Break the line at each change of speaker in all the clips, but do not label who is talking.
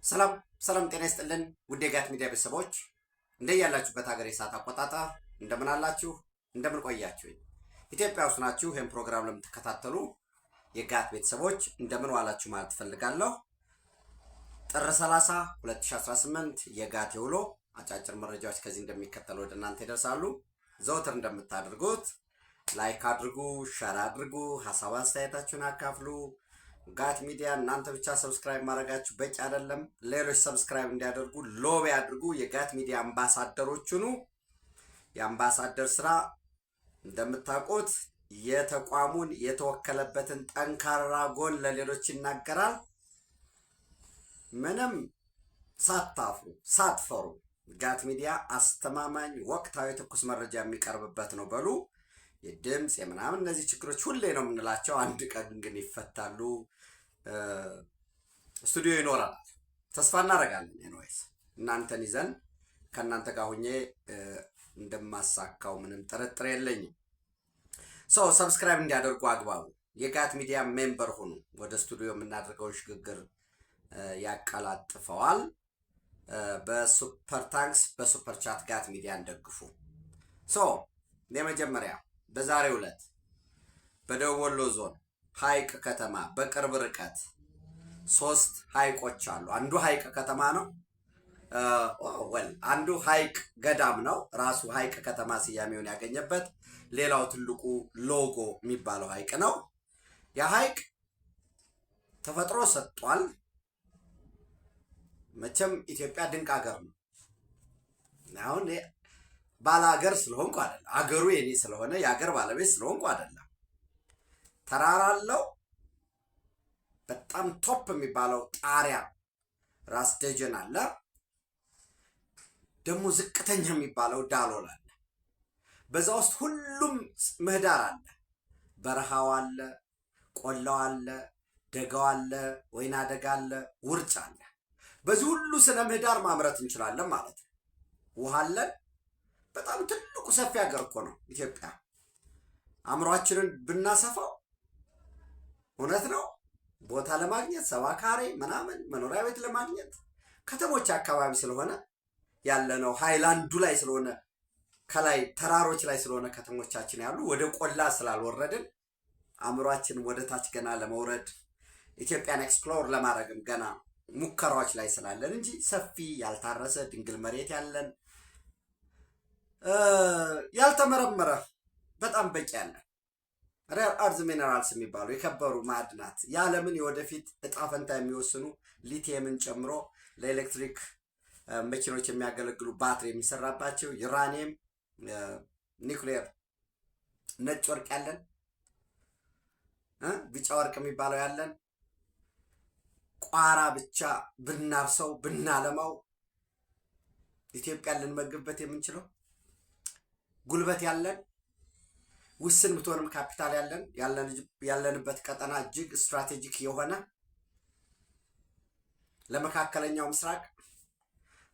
ሰላም ሰላም ጤና ይስጥልን ውድ የጋት ሚዲያ ቤተሰቦች እንደያላችሁበት ሀገር የሰዓት አቆጣጠር እንደምን አላችሁ እንደምን ቆያችሁ? ኢትዮጵያ ውስጥ ናችሁ ይሄን ፕሮግራም ለምትከታተሉ የጋት ቤተሰቦች እንደምን ዋላችሁ ማለት ፈልጋለሁ። ጥር 30 2018 የጋት የውሎ አጫጭር መረጃዎች ከዚህ እንደሚከተሉ ወደ እናንተ ይደርሳሉ። ዘወትር እንደምታደርጉት ላይክ አድርጉ፣ ሼር አድርጉ፣ ሐሳብ አስተያየታችሁን አካፍሉ። ጋት ሚዲያ እናንተ ብቻ ሰብስክራይብ ማድረጋችሁ በቂ አይደለም። ሌሎች ሰብስክራይብ እንዲያደርጉ ሎቢ አድርጉ። የጋት ሚዲያ አምባሳደሮች ሁኑ። የአምባሳደር ስራ እንደምታውቁት የተቋሙን የተወከለበትን ጠንካራ ጎን ለሌሎች ይናገራል። ምንም ሳትፈሩ ጋት ሚዲያ አስተማማኝ ወቅታዊ ትኩስ መረጃ የሚቀርብበት ነው በሉ። የድምጽ የምናምን እነዚህ ችግሮች ሁሌ ነው የምንላቸው፣ አንድ ቀን ግን ይፈታሉ። ስቱዲዮ ይኖራል ተስፋ እናደርጋለን። ኤኒዌይስ እናንተን ይዘን ከእናንተ ጋር ሆኜ እንደማሳካው ምንም ጥርጥር የለኝም። ሰብስክራይብ እንዲያደርጉ አግባቡ። የጋት ሚዲያ ሜምበር ሁኑ። ወደ ስቱዲዮ የምናደርገውን ሽግግር ያቀላጥፈዋል። በሱፐር ታንክስ በሱፐር ቻት ጋት ሚዲያ እንደግፉ። የመጀመሪያ በዛሬው ዕለት በደቡብ ወሎ ዞን ሐይቅ ከተማ በቅርብ ርቀት 3 ሐይቆች አሉ። አንዱ ሐይቅ ከተማ ነው። አንዱ ሐይቅ ገዳም ነው። ራሱ ሐይቅ ከተማ ስያሜውን ያገኘበት። ሌላው ትልቁ ሎጎ የሚባለው ሐይቅ ነው። ያ ሐይቅ ተፈጥሮ ሰጥቷል። መቼም ኢትዮጵያ ድንቅ ሀገር ነው። አሁን ባለ ሀገር ስለሆንኩ አይደለም፣ አገሩ የኔ ስለሆነ የሀገር ባለቤት ስለሆንኩ አይደለም። ተራራ አለው። በጣም ቶፕ የሚባለው ጣሪያ ራስ ደጀን አለ። ደግሞ ዝቅተኛ የሚባለው ዳሎል አለ። በዛ ውስጥ ሁሉም ምህዳር አለ። በረሃው አለ፣ ቆላው አለ፣ ደጋው አለ፣ ወይና ደጋ አለ፣ ውርጭ አለ። በዚህ ሁሉ ስነ ምህዳር ማምረት እንችላለን ማለት ነው። ውሃ አለን። በጣም ትልቁ ሰፊ ሀገር እኮ ነው ኢትዮጵያ። አእምሯችንን ብናሰፋው እውነት ነው ቦታ ለማግኘት 70 ካሬ ምናምን መኖሪያ ቤት ለማግኘት ከተሞች አካባቢ ስለሆነ ያለነው ሃይላንዱ ላይ ስለሆነ ከላይ ተራሮች ላይ ስለሆነ ከተሞቻችን ያሉ ወደ ቆላ ስላልወረድን አእምሯችንን ወደ ታች ገና ለመውረድ ኢትዮጵያን ኤክስፕሎር ለማድረግም ገና ሙከራዎች ላይ ስላለን እንጂ ሰፊ ያልታረሰ ድንግል መሬት ያለን ያልተመረመረ በጣም በቂ ያለ ሬር አርዝ ሚነራልስ የሚባሉ የከበሩ ማዕድናት የዓለምን የወደፊት እጣ ፈንታ የሚወስኑ ሊቲየምን ጨምሮ ለኤሌክትሪክ መኪኖች የሚያገለግሉ ባትሪ የሚሰራባቸው ዩራኒየም፣ ኒውክሌር፣ ነጭ ወርቅ ያለን፣ ቢጫ ወርቅ የሚባለው ያለን፣ ቋራ ብቻ ብናርሰው ብናለማው ኢትዮጵያን ልንመግብበት የምንችለው ጉልበት ያለን ውስን ብትሆንም ካፒታል ያለንበት ቀጠና እጅግ ስትራቴጂክ የሆነ ለመካከለኛው ምስራቅ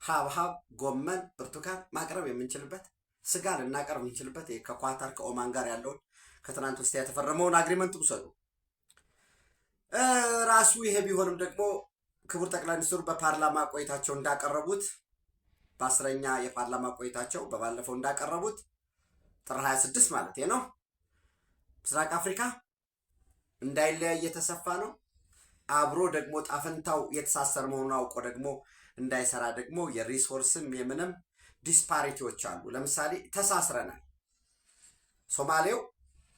ሀብሀብ፣ ጎመን፣ ብርቱካን ማቅረብ የምንችልበት ስጋ ልናቀርብ የምንችልበት ከኳታር ከኦማን ጋር ያለውን ከትናንት ውስጥ የተፈረመውን አግሪመንት ውሰዱ። ራሱ ይሄ ቢሆንም ደግሞ ክቡር ጠቅላይ ሚኒስትሩ በፓርላማ ቆይታቸው እንዳቀረቡት በ10ኛ የፓርላማ ቆይታቸው በባለፈው እንዳቀረቡት ጥር 26 ማለት ነው ምስራቅ አፍሪካ እንዳይለያይ የተሰፋ ነው። አብሮ ደግሞ ጣፈንታው የተሳሰረ መሆኑን አውቆ ደግሞ እንዳይሰራ ደግሞ የሪሶርስም የምንም ዲስፓሪቲዎች አሉ። ለምሳሌ ተሳስረናል። ሶማሌው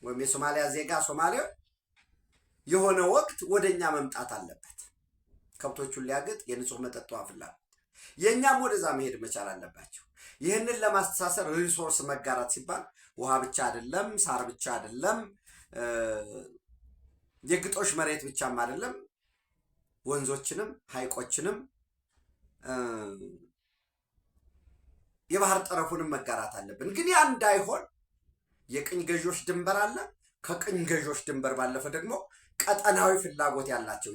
ወይም የሶማሊያ ዜጋ ሶማሌው የሆነ ወቅት ወደኛ መምጣት አለበት። ከብቶቹን ሊያገጥ የንጹህ መጠጥ ውሃ ፍላጎት የኛም ወደዛ መሄድ መቻል አለባቸው። ይህንን ለማስተሳሰር ሪሶርስ መጋራት ሲባል ውሃ ብቻ አይደለም፣ ሳር ብቻ አይደለም፣ የግጦሽ መሬት ብቻም አይደለም፣ ወንዞችንም ሐይቆችንም የባህር ጠረፉንም መጋራት አለብን። ግን ያ እንዳይሆን የቅኝ ገዢዎች ድንበር አለ። ከቅኝ ገዢዎች ድንበር ባለፈ ደግሞ ቀጠናዊ ፍላጎት ያላቸው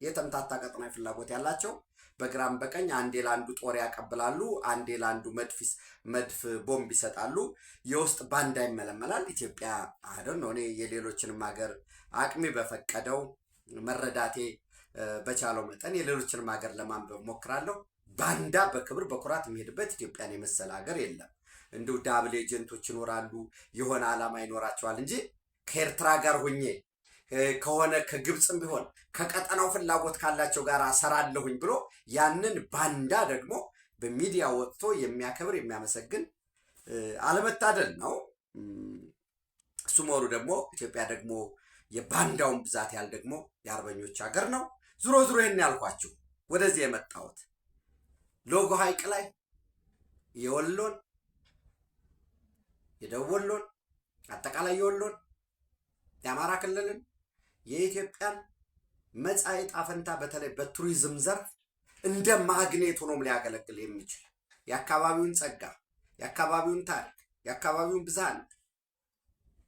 የተምታታ ቀጠናዊ ፍላጎት ያላቸው በግራም በቀኝ አንዴ ላንዱ ጦር ያቀብላሉ፣ አንዴ ላንዱ መድፍ ቦምብ ይሰጣሉ። የውስጥ ባንዳ ይመለመላል። ኢትዮጵያ አይደል ነው። እኔ የሌሎችንም ሀገር አቅሜ በፈቀደው መረዳቴ በቻለው መጠን የሌሎችንም ሀገር ለማንበብ ሞክራለሁ። ባንዳ በክብር በኩራት የሚሄድበት ኢትዮጵያን የመሰለ ሀገር የለም። እንዲሁ ዳብል ኤጀንቶች ይኖራሉ፣ የሆነ ዓላማ ይኖራቸዋል እንጂ ከኤርትራ ጋር ሆኜ ከሆነ ከግብፅም ቢሆን ከቀጠናው ፍላጎት ካላቸው ጋር ሰራለሁኝ ብሎ ያንን ባንዳ ደግሞ በሚዲያ ወጥቶ የሚያከብር የሚያመሰግን አለመታደል ነው። እሱ መሆኑ ደግሞ ኢትዮጵያ ደግሞ የባንዳውን ብዛት ያህል ደግሞ የአርበኞች ሀገር ነው። ዙሮ ዙሮ ይህን ያልኳችሁ ወደዚህ የመጣሁት ሎጎ ሐይቅ ላይ የወሎን የደቡብ ወሎን አጠቃላይ የወሎን የአማራ ክልልን የኢትዮጵያን መጻኢ ዕጣ ፈንታ በተለይ በቱሪዝም ዘርፍ እንደ ማግኔት ሆኖም ሊያገለግል የሚችል የአካባቢውን ጸጋ፣ የአካባቢውን ታሪክ፣ የአካባቢውን ብዝሃነት፣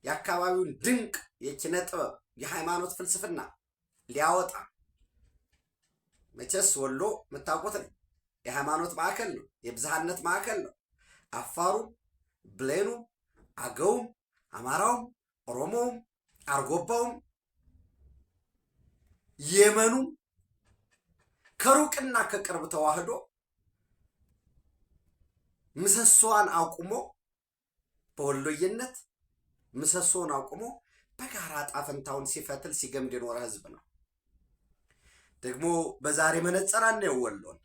የአካባቢውን ድንቅ የኪነ ጥበብ፣ የሃይማኖት ፍልስፍና ሊያወጣ መቼስ ወሎ የምታውቁት ነው። የሃይማኖት ማዕከል ነው። የብዝሃነት ማዕከል ነው። አፋሩም፣ ብሌኑም፣ አገውም፣ አማራውም፣ ኦሮሞውም፣ አርጎባውም፣ የመኑም ከሩቅና ከቅርብ ተዋህዶ ምሰሶዋን አቁሞ በወሎየነት ምሰሶውን አቁሞ በጋራ ዕጣ ፈንታውን ሲፈትል ሲገምድ የኖረ ህዝብ ነው። ደግሞ በዛሬ መነጽር አነው ወሎን፣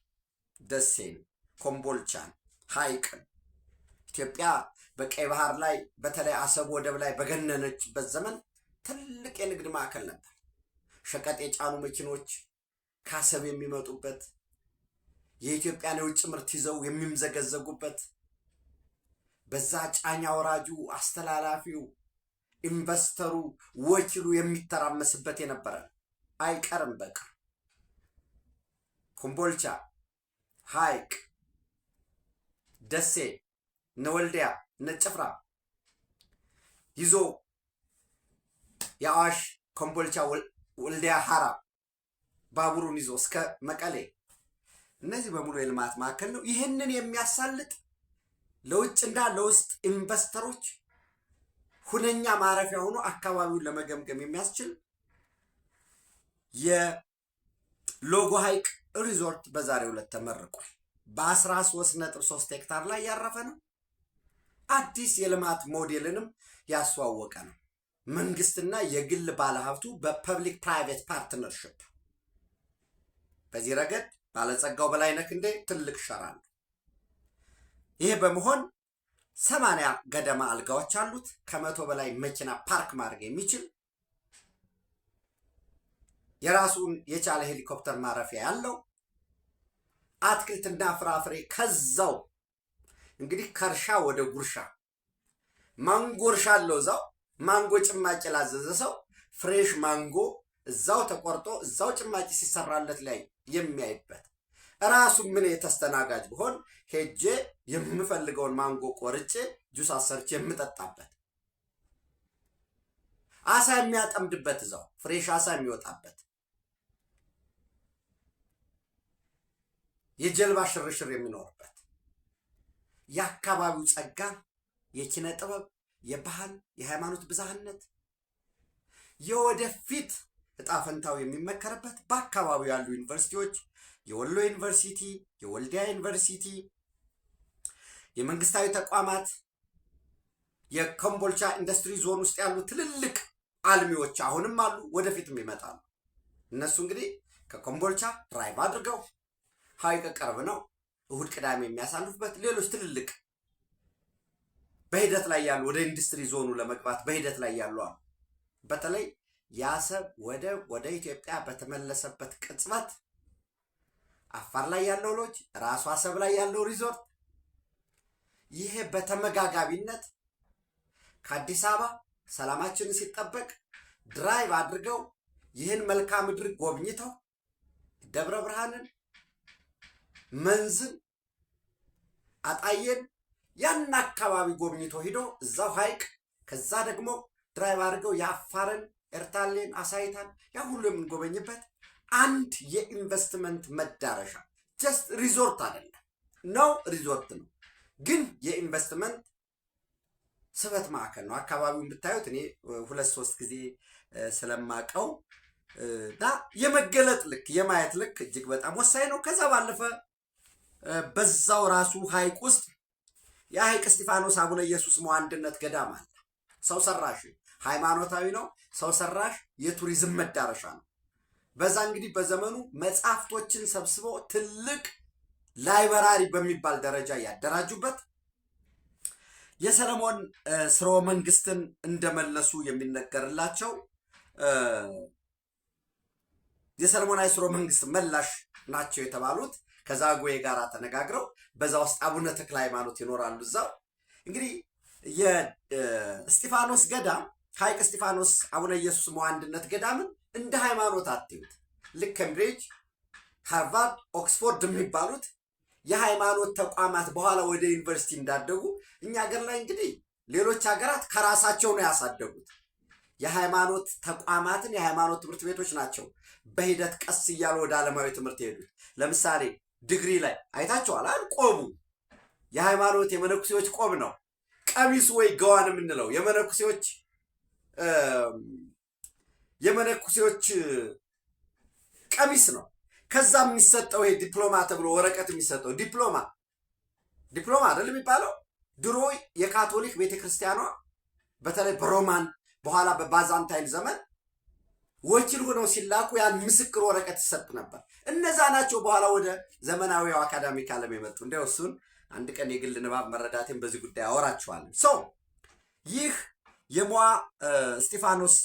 ደሴን፣ ኮምቦልቻን፣ ሐይቅን ኢትዮጵያ በቀይ ባህር ላይ በተለይ አሰብ ወደብ ላይ በገነነችበት ዘመን ትልቅ የንግድ ማዕከል ነበር። ሸቀጥ የጫኑ መኪኖች ከአሰብ የሚመጡበት፣ የኢትዮጵያን የውጭ ምርት ይዘው የሚምዘገዘጉበት፣ በዛ ጫኝ አውራጁ፣ አስተላላፊው፣ ኢንቨስተሩ፣ ወኪሉ የሚተራመስበት የነበረ አይቀርም። በቅር ኮምቦልቻ፣ ሐይቅ፣ ደሴ፣ ነወልዲያ፣ ነጭፍራ ይዞ የአዋሽ ኮምቦልቻ፣ ወልዲያ፣ ሐራ ባቡሩን ይዞ እስከ መቀሌ እነዚህ በሙሉ የልማት ማዕከል ነው። ይህንን የሚያሳልጥ ለውጭና ለውስጥ ኢንቨስተሮች ሁነኛ ማረፊያ ሆኖ አካባቢውን ለመገምገም የሚያስችል የሎጎ ሐይቅ ሪዞርት በዛሬው ዕለት ተመርቋል። በ13.3 ሄክታር ላይ ያረፈ ነው። አዲስ የልማት ሞዴልንም ያስተዋወቀ ነው። መንግስትና የግል ባለሀብቱ በፐብሊክ ፕራይቬት ፓርትነርሽፕ በዚህ ረገድ ባለጸጋው በላይነህ ክንዴ ትልቅ ሸራ ነው። ይሄ በመሆን 80 ገደማ አልጋዎች አሉት። ከ100 በላይ መኪና ፓርክ ማድረግ የሚችል የራሱን የቻለ ሄሊኮፕተር ማረፊያ ያለው አትክልትና ፍራፍሬ ከዛው እንግዲህ ከእርሻ ወደ ጉርሻ ማንጎ እርሻ አለው። እዛው ማንጎ ጭማቂ ላዘዘ ሰው ፍሬሽ ማንጎ እዛው ተቆርጦ እዛው ጭማቂ ሲሰራለት ላይ የሚያይበት ራሱ ምን የተስተናጋጅ ቢሆን ሄጄ የምፈልገውን ማንጎ ቆርጬ ጁስ አሰርቼ የምጠጣበት፣ አሳ የሚያጠምድበት፣ እዛው ፍሬሽ አሳ የሚወጣበት፣ የጀልባ ሽርሽር የሚኖርበት የአካባቢው ጸጋ፣ የኪነ ጥበብ፣ የባህል፣ የሃይማኖት ብዝሃነት የወደፊት ዕጣ ፈንታው የሚመከርበት በአካባቢው ያሉ ዩኒቨርሲቲዎች የወሎ ዩኒቨርሲቲ፣ የወልዲያ ዩኒቨርሲቲ፣ የመንግስታዊ ተቋማት፣ የኮምቦልቻ ኢንዱስትሪ ዞን ውስጥ ያሉ ትልልቅ አልሚዎች አሁንም አሉ፣ ወደፊትም ይመጣሉ። እነሱ እንግዲህ ከኮምቦልቻ ድራይቭ አድርገው ሐይቅ ቅርብ ነው፣ እሁድ ቅዳሜ የሚያሳልፉበት ሌሎች ትልልቅ በሂደት ላይ ያሉ ወደ ኢንዱስትሪ ዞኑ ለመግባት በሂደት ላይ ያሉ አሉ። በተለይ የአሰብ ወደብ ወደ ኢትዮጵያ በተመለሰበት ቅጽበት አፋር ላይ ያለው ሎጅ፣ ራሱ አሰብ ላይ ያለው ሪዞርት፣ ይሄ በተመጋጋቢነት ከአዲስ አበባ ሰላማችንን ሲጠበቅ ድራይቭ አድርገው ይህን መልክዓ ምድር ጎብኝተው ደብረ ብርሃንን፣ መንዝን፣ አጣየን ያን አካባቢ ጎብኝቶ ሂዶ እዛው ሐይቅ ከዛ ደግሞ ድራይቭ አድርገው የአፋርን፣ ኤርታሌን፣ አሳይታን ያ ሁሉ የምንጎበኝበት አንድ የኢንቨስትመንት መዳረሻ ጀስት ሪዞርት አይደለም ነው፣ ሪዞርት ነው ግን የኢንቨስትመንት ስበት ማዕከል ነው። አካባቢውን ብታዩት እኔ 2-3 ጊዜ ስለማቀው እና የመገለጥ ልክ የማየት ልክ እጅግ በጣም ወሳኝ ነው። ከዛ ባለፈ በዛው ራሱ ሐይቅ ውስጥ የሐይቅ እስጢፋኖስ አቡነ ኢየሱስ ሞዐ አንድነት ገዳም አለ። ሰው ሰራሽ ሃይማኖታዊ ነው፣ ሰው ሰራሽ የቱሪዝም መዳረሻ ነው። በዛ እንግዲህ በዘመኑ መጽሐፍቶችን ሰብስበው ትልቅ ላይብራሪ በሚባል ደረጃ ያደራጁበት የሰለሞን ስርወ መንግስትን እንደመለሱ የሚነገርላቸው የሰለሞናዊ ስርወ መንግስት መላሽ ናቸው የተባሉት ከዛጉዌ ጋር ተነጋግረው በዛ ውስጥ አቡነ ተክለ ሃይማኖት ይኖራሉ። እዛው እንግዲህ የእስጢፋኖስ ገዳም ሐይቅ እስጢፋኖስ አቡነ ኢየሱስ ሞዐ አንድነት ገዳምን እንደ ሃይማኖት አትዩት። ልክ ከምብሪጅ፣ ሃርቫርድ፣ ኦክስፎርድ የሚባሉት የሃይማኖት ተቋማት በኋላ ወደ ዩኒቨርሲቲ እንዳደጉ እኛ ሀገር ላይ እንግዲህ ሌሎች ሀገራት ከራሳቸው ነው ያሳደጉት። የሃይማኖት ተቋማትን የሃይማኖት ትምህርት ቤቶች ናቸው በሂደት ቀስ እያሉ ወደ ዓለማዊ ትምህርት የሄዱት። ለምሳሌ ዲግሪ ላይ አይታችኋል አይደል? ቆቡ የሃይማኖት የመነኩሴዎች ቆብ ነው። ቀሚሱ ወይ ገዋን የምንለው የመነኩሴዎች ቀሚስ ነው። ከዛ የሚሰጠው ይሄ ዲፕሎማ ተብሎ ወረቀት የሚሰጠው ዲፕሎማ አይደል የሚባለው? ድሮ የካቶሊክ ቤተክርስቲያኗ በተለይ በሮማን በኋላ በባዛንታይን ዘመን ወኪል ሆነው ሲላኩ ያን ምስክር ወረቀት ይሰጥ ነበር። እነዛ ናቸው በኋላ ወደ ዘመናዊው አካዳሚክ ዓለም የመጡ። እንዲያው እሱን አንድ ቀን የግል ንባብ መረዳቴን በዚህ ጉዳይ አወራችኋለሁ። ይህ የሞዐ እስጢፋኖስ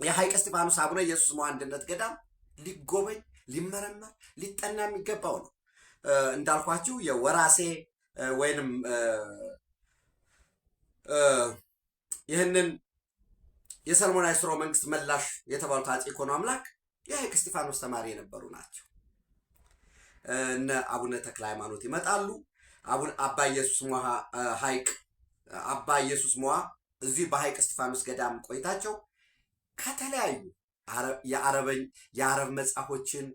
የሐይቅ እስጢፋኖስ አቡነ ኢየሱስ ሞዐ አንድነት ገዳም ሊጎበኝ ሊመረመር ሊጠና የሚገባው ነው። እንዳልኳችሁ የወራሴ ወይንም ይህንን የሰለሞናዊ ስርወ መንግስት መላሽ የተባሉት አፄ ይኩኖ አምላክ የሐይቅ እስጢፋኖስ ተማሪ የነበሩ ናቸው። እነ አቡነ ተክለ ሃይማኖት ይመጣሉ። አባ ኢየሱስ ሞዐ አባ ኢየሱስ ሞዐ እዚህ በሐይቅ እስጢፋኖስ ገዳም ቆይታቸው ከተለያዩ የአረብ መጽሐፎችን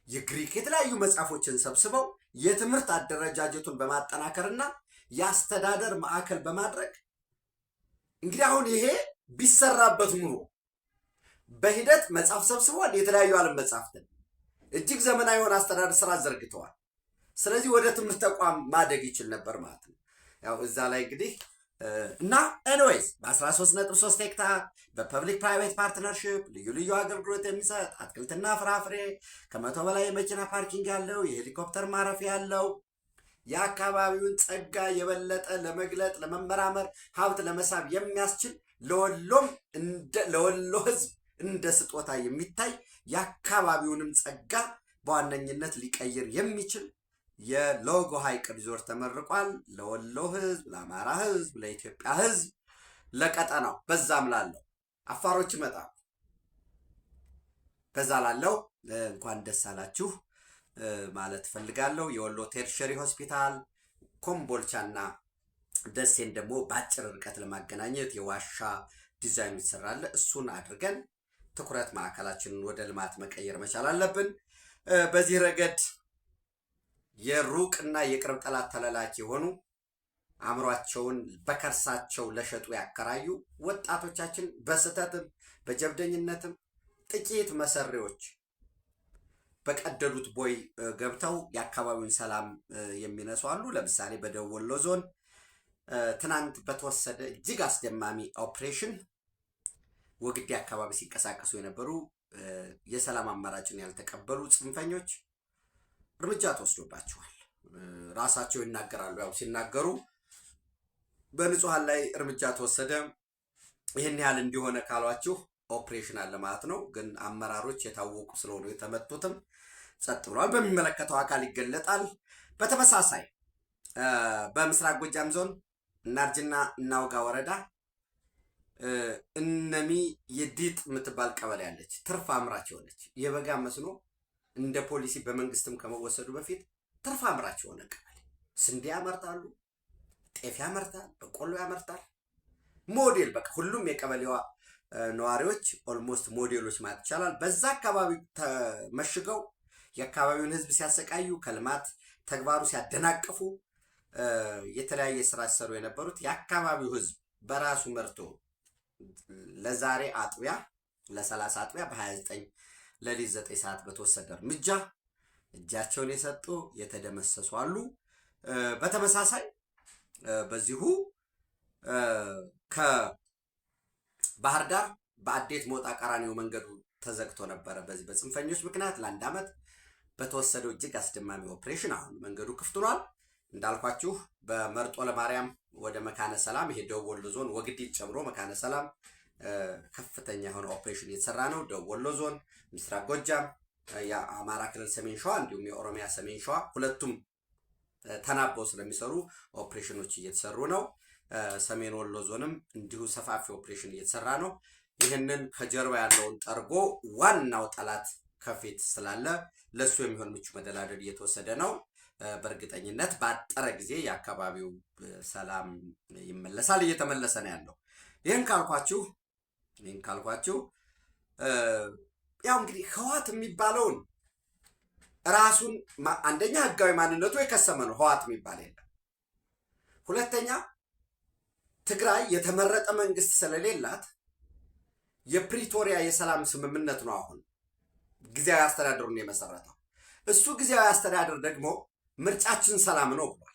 የግሪክ የተለያዩ መጽሐፎችን ሰብስበው የትምህርት አደረጃጀቱን በማጠናከርና የአስተዳደር ማዕከል በማድረግ እንግዲህ አሁን ይሄ ቢሰራበት ኑሮ በሂደት መጽሐፍ ሰብስበዋል። የተለያዩ ዓለም መጽሐፍትን እጅግ ዘመናዊ የሆነ አስተዳደር ስራ ዘርግተዋል። ስለዚህ ወደ ትምህርት ተቋም ማደግ ይችል ነበር ማለት ነው። ያው እዛ ላይ እንግዲህ እና ኤኒዌይስ በ13.3 ሄክታር በፐብሊክ ፕራይቬት ፓርትነርሽፕ ልዩ ልዩ አገልግሎት የሚሰጥ አትክልትና ፍራፍሬ ከ100 በላይ የመኪና ፓርኪንግ ያለው የሄሊኮፕተር ማረፊያ ያለው የአካባቢውን ጸጋ የበለጠ ለመግለጥ ለመመራመር ሀብት ለመሳብ የሚያስችል ለወሎ ሕዝብ እንደ ስጦታ የሚታይ የአካባቢውንም ጸጋ በዋነኝነት ሊቀይር የሚችል የሎጎ ሐይቅ ሪዞርት ተመርቋል። ለወሎ ሕዝብ፣ ለአማራ ሕዝብ፣ ለኢትዮጵያ ሕዝብ፣ ለቀጠናው በዛም ላለው አፋሮች ይመጣሉ። በዛ ላለው እንኳን ደስ አላችሁ ማለት ፈልጋለሁ። የወሎ ቴርሸሪ ሆስፒታል ኮምቦልቻና ደሴን ደግሞ በአጭር ርቀት ለማገናኘት የዋሻ ዲዛይኑ ይሰራል። እሱን አድርገን ትኩረት ማዕከላችንን ወደ ልማት መቀየር መቻል አለብን። በዚህ ረገድ የሩቅና የቅርብ ጠላት ተላላኪ የሆኑ አእምሯቸውን በከርሳቸው ለሸጡ ያከራዩ ወጣቶቻችን በስህተትም በጀብደኝነትም ጥቂት መሰሪዎች በቀደዱት ቦይ ገብተው የአካባቢውን ሰላም የሚነሱ አሉ። ለምሳሌ በደቡብ ወሎ ዞን ትናንት በተወሰደ እጅግ አስደማሚ ኦፕሬሽን ወግዲ አካባቢ ሲንቀሳቀሱ የነበሩ የሰላም አማራጭን ያልተቀበሉ ጽንፈኞች እርምጃ ተወስዶባቸዋል። ራሳቸው ይናገራሉ። ያው ሲናገሩ በንጹሃን ላይ እርምጃ ተወሰደ ይህን ያህል እንዲሆነ ካሏችሁ ኦፕሬሽን አለ ማለት ነው። ግን አመራሮች የታወቁ ስለሆኑ የተመቱትም ጸጥ ብሏል። በሚመለከተው አካል ይገለጣል። በተመሳሳይ በምስራቅ ጎጃም ዞን እናርጅና እናውጋ ወረዳ እነሚ የዲጥ የምትባል ቀበሌ ያለች ትርፍ አምራች የሆነች የበጋ መስኖ እንደ ፖሊሲ በመንግስትም ከመወሰዱ በፊት ትርፍ አምራች የሆነ ቀበሌ ስንዴ ያመርታሉ፣ ጤፍ ያመርታል፣ በቆሎ ያመርታል። ሞዴል በቃ ሁሉም የቀበሌዋ ነዋሪዎች ኦልሞስት ሞዴሎች ማለት ይቻላል። በዛ አካባቢ ተመሽገው የአካባቢውን ህዝብ ሲያሰቃዩ ከልማት ተግባሩ ሲያደናቅፉ የተለያየ ስራ ሲሰሩ የነበሩት የአካባቢው ህዝብ በራሱ መርቶ ለዛሬ አጥቢያ ለ30 አጥቢያ በ29 ሌሊት 9 ሰዓት በተወሰደ እርምጃ እጃቸውን የሰጡ የተደመሰሱ አሉ። በተመሳሳይ በዚሁ ከባህር ዳር በአዴት ሞጣ ቀራኒዮ መንገዱ ተዘግቶ ነበረ። በዚህ በጽንፈኞች ምክንያት ለ1 ዓመት በተወሰደው እጅግ አስደማሚ ኦፕሬሽን አሁን መንገዱ ክፍት ሆኗል። እንዳልኳችሁ በመርጦ ለማርያም ወደ መካነ ሰላም ይሄ ደቡብ ወሎ ዞን ወግዲት ጨምሮ መካነ ሰላም ከፍተኛ የሆነ ኦፕሬሽን እየተሰራ ነው። ደቡብ ወሎ ዞን፣ ምስራቅ ጎጃም፣ የአማራ ክልል ሰሜን ሸዋ እንዲሁም የኦሮሚያ ሰሜን ሸዋ ሁለቱም ተናበው ስለሚሰሩ ኦፕሬሽኖች እየተሰሩ ነው። ሰሜን ወሎ ዞንም እንዲሁ ሰፋፊ ኦፕሬሽን እየተሰራ ነው። ይህንን ከጀርባ ያለውን ጠርጎ ዋናው ጠላት ከፊት ስላለ ለሱ የሚሆን ምቹ መደላደል እየተወሰደ ነው። በእርግጠኝነት ባጠረ ጊዜ የአካባቢው ሰላም ይመለሳል፣ እየተመለሰ ነው ያለው። ይህን ካልኳችሁ ያው እንግዲህ ህወሓት የሚባለውን ራሱን አንደኛ ህጋዊ ማንነቱ የከሰመ ነው። ህወሓት የሚባል የለም። ሁለተኛ ትግራይ የተመረጠ መንግስት ስለሌላት የፕሪቶሪያ የሰላም ስምምነት ነው አሁን ጊዜያዊ አስተዳደሩን የመሰረተው። እሱ ጊዜያዊ አስተዳደር ደግሞ ምርጫችን ሰላም ነው ብሏል።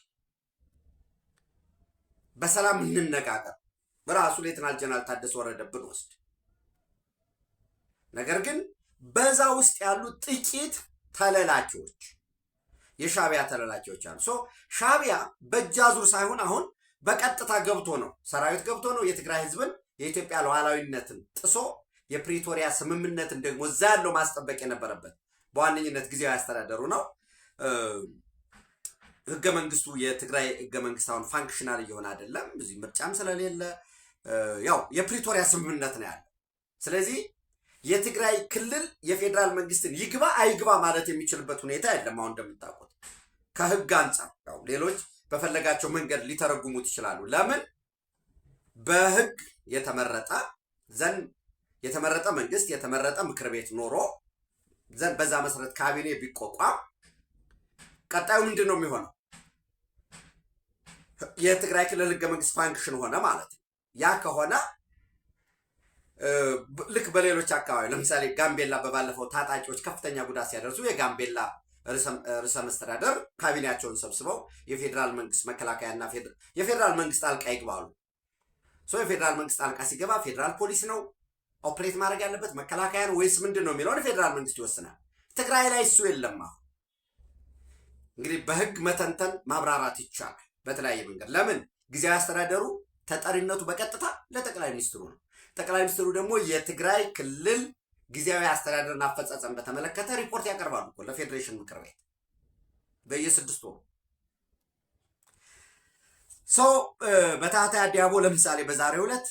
በሰላም እንነጋገር በራሱ ሌተናል ጀነራል ታደሰ ወረደ ብንወስድ፣ ነገር ግን በዛ ውስጥ ያሉ ጥቂት ተለላኪዎች የሻቢያ ተለላኪዎች አሉ። ሻቢያ በእጅ አዙር ሳይሆን አሁን በቀጥታ ገብቶ ነው፣ ሰራዊት ገብቶ ነው የትግራይ ህዝብን የኢትዮጵያ ሉዓላዊነትን ጥሶ የፕሪቶሪያ ስምምነትን ደግሞ እዛ ያለው ማስጠበቅ የነበረበት በዋነኝነት ጊዜያዊ አስተዳደሩ ነው። ህገ መንግስቱ የትግራይ ህገ መንግስት አሁን ፋንክሽናል እየሆነ አይደለም። እዚህ ምርጫም ስለሌለ ያው የፕሪቶሪያ ስምምነት ነው ያለው። ስለዚህ የትግራይ ክልል የፌዴራል መንግስትን ይግባ አይግባ ማለት የሚችልበት ሁኔታ የለም። አሁን እንደምታውቁት ከህግ አንጻር ያው ሌሎች በፈለጋቸው መንገድ ሊተረጉሙት ይችላሉ። ለምን በህግ የተመረጠ መንግስት የተመረጠ ምክር ቤት ኖሮ ዘንድ በዛ መሰረት ካቢኔ ቢቋቋም ቀጣዩ ምንድን ነው የሚሆነው? የትግራይ ክልል ህገ መንግስት ፋንክሽን ሆነ ማለት ነው። ያ ከሆነ ልክ በሌሎች አካባቢ ለምሳሌ ጋምቤላ በባለፈው ታጣቂዎች ከፍተኛ ጉዳት ሲያደርሱ የጋምቤላ ርዕሰ መስተዳደር ካቢኔያቸውን ሰብስበው የፌዴራል መንግስት መከላከያና የፌዴራል መንግስት ጣልቃ ይግባሉ። የፌዴራል መንግስት ጣልቃ ሲገባ ፌዴራል ፖሊስ ነው ኦፕሬት ማድረግ ያለበት መከላከያ ነው ወይስ ምንድን ነው የሚለውን የፌዴራል መንግስት ይወስናል። ትግራይ ላይ እሱ የለም። እንግዲህ በህግ መተንተን ማብራራት ይቻላል በተለያየ መንገድ። ለምን ጊዜያዊ አስተዳደሩ ተጠሪነቱ በቀጥታ ለጠቅላይ ሚኒስትሩ ነው። ጠቅላይ ሚኒስትሩ ደግሞ የትግራይ ክልል ጊዜያዊ አስተዳደርን አፈጻጸም በተመለከተ ሪፖርት ያቀርባሉ ለፌዴሬሽን ምክር ቤት በየ6 ወሩ። በታህታይ አዲያቦ ለምሳሌ በዛሬው ዕለት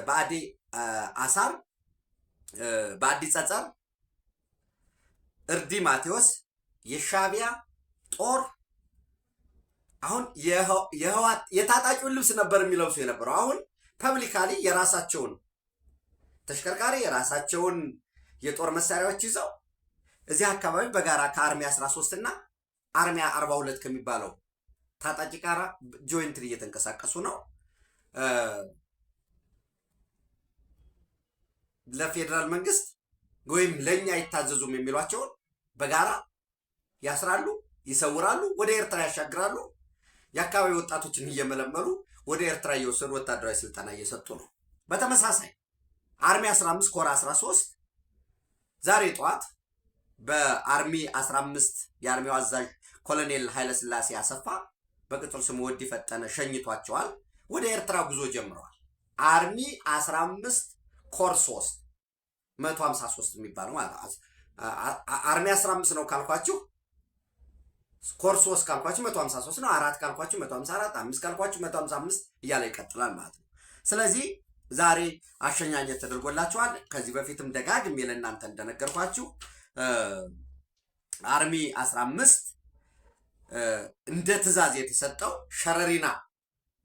በአዲ አሳር በአዲ ጸጸር እርዲ ማቴዎስ የሻቢያ ጦር አሁን የህወሓት የታጣቂውን ልብስ ነበር የሚለብሱ የነበረው። አሁን ፐብሊካሊ የራሳቸውን ተሽከርካሪ የራሳቸውን የጦር መሳሪያዎች ይዘው እዚህ አካባቢ በጋራ ከአርሚ 13 እና አርሚ 42 ከሚባለው ታጣቂ ጋራ ጆይንትሊ እየተንቀሳቀሱ ነው። ለፌዴራል መንግስት ወይም ለኛ አይታዘዙም የሚሏቸውን በጋራ ያስራሉ፣ ይሰውራሉ፣ ወደ ኤርትራ ያሻግራሉ። የአካባቢ ወጣቶችን እየመለመሉ ወደ ኤርትራ እየወሰዱ ወታደራዊ ስልጠና እየሰጡ ነው። በተመሳሳይ አርሚ 15 ኮር 13 ዛሬ ጠዋት በአርሚ 15 የአርሚው አዛዥ ኮሎኔል ኃይለስላሴ አሰፋ በቅጽል ስሙ ወዲ ፈጠነ ሸኝቷቸዋል። ወደ ኤርትራ ጉዞ ጀምረዋል። አርሚ 15 ኮር 3 153 የሚባለው ማለት አርሚ 15 ነው ካልኳችሁ፣ ኮር 3 ካልኳችሁ 153 ነው፣ 4 ካልኳችሁ 154፣ 5 ካልኳችሁ 155 እያለ ይቀጥላል ማለት ነው። ስለዚህ ዛሬ አሸኛኘት ተደርጎላቸዋል። ከዚህ በፊትም ደጋግሜ ለእናንተ እንደነገርኳችሁ አርሚ 15 እንደ ትዕዛዝ የተሰጠው ሸረሪና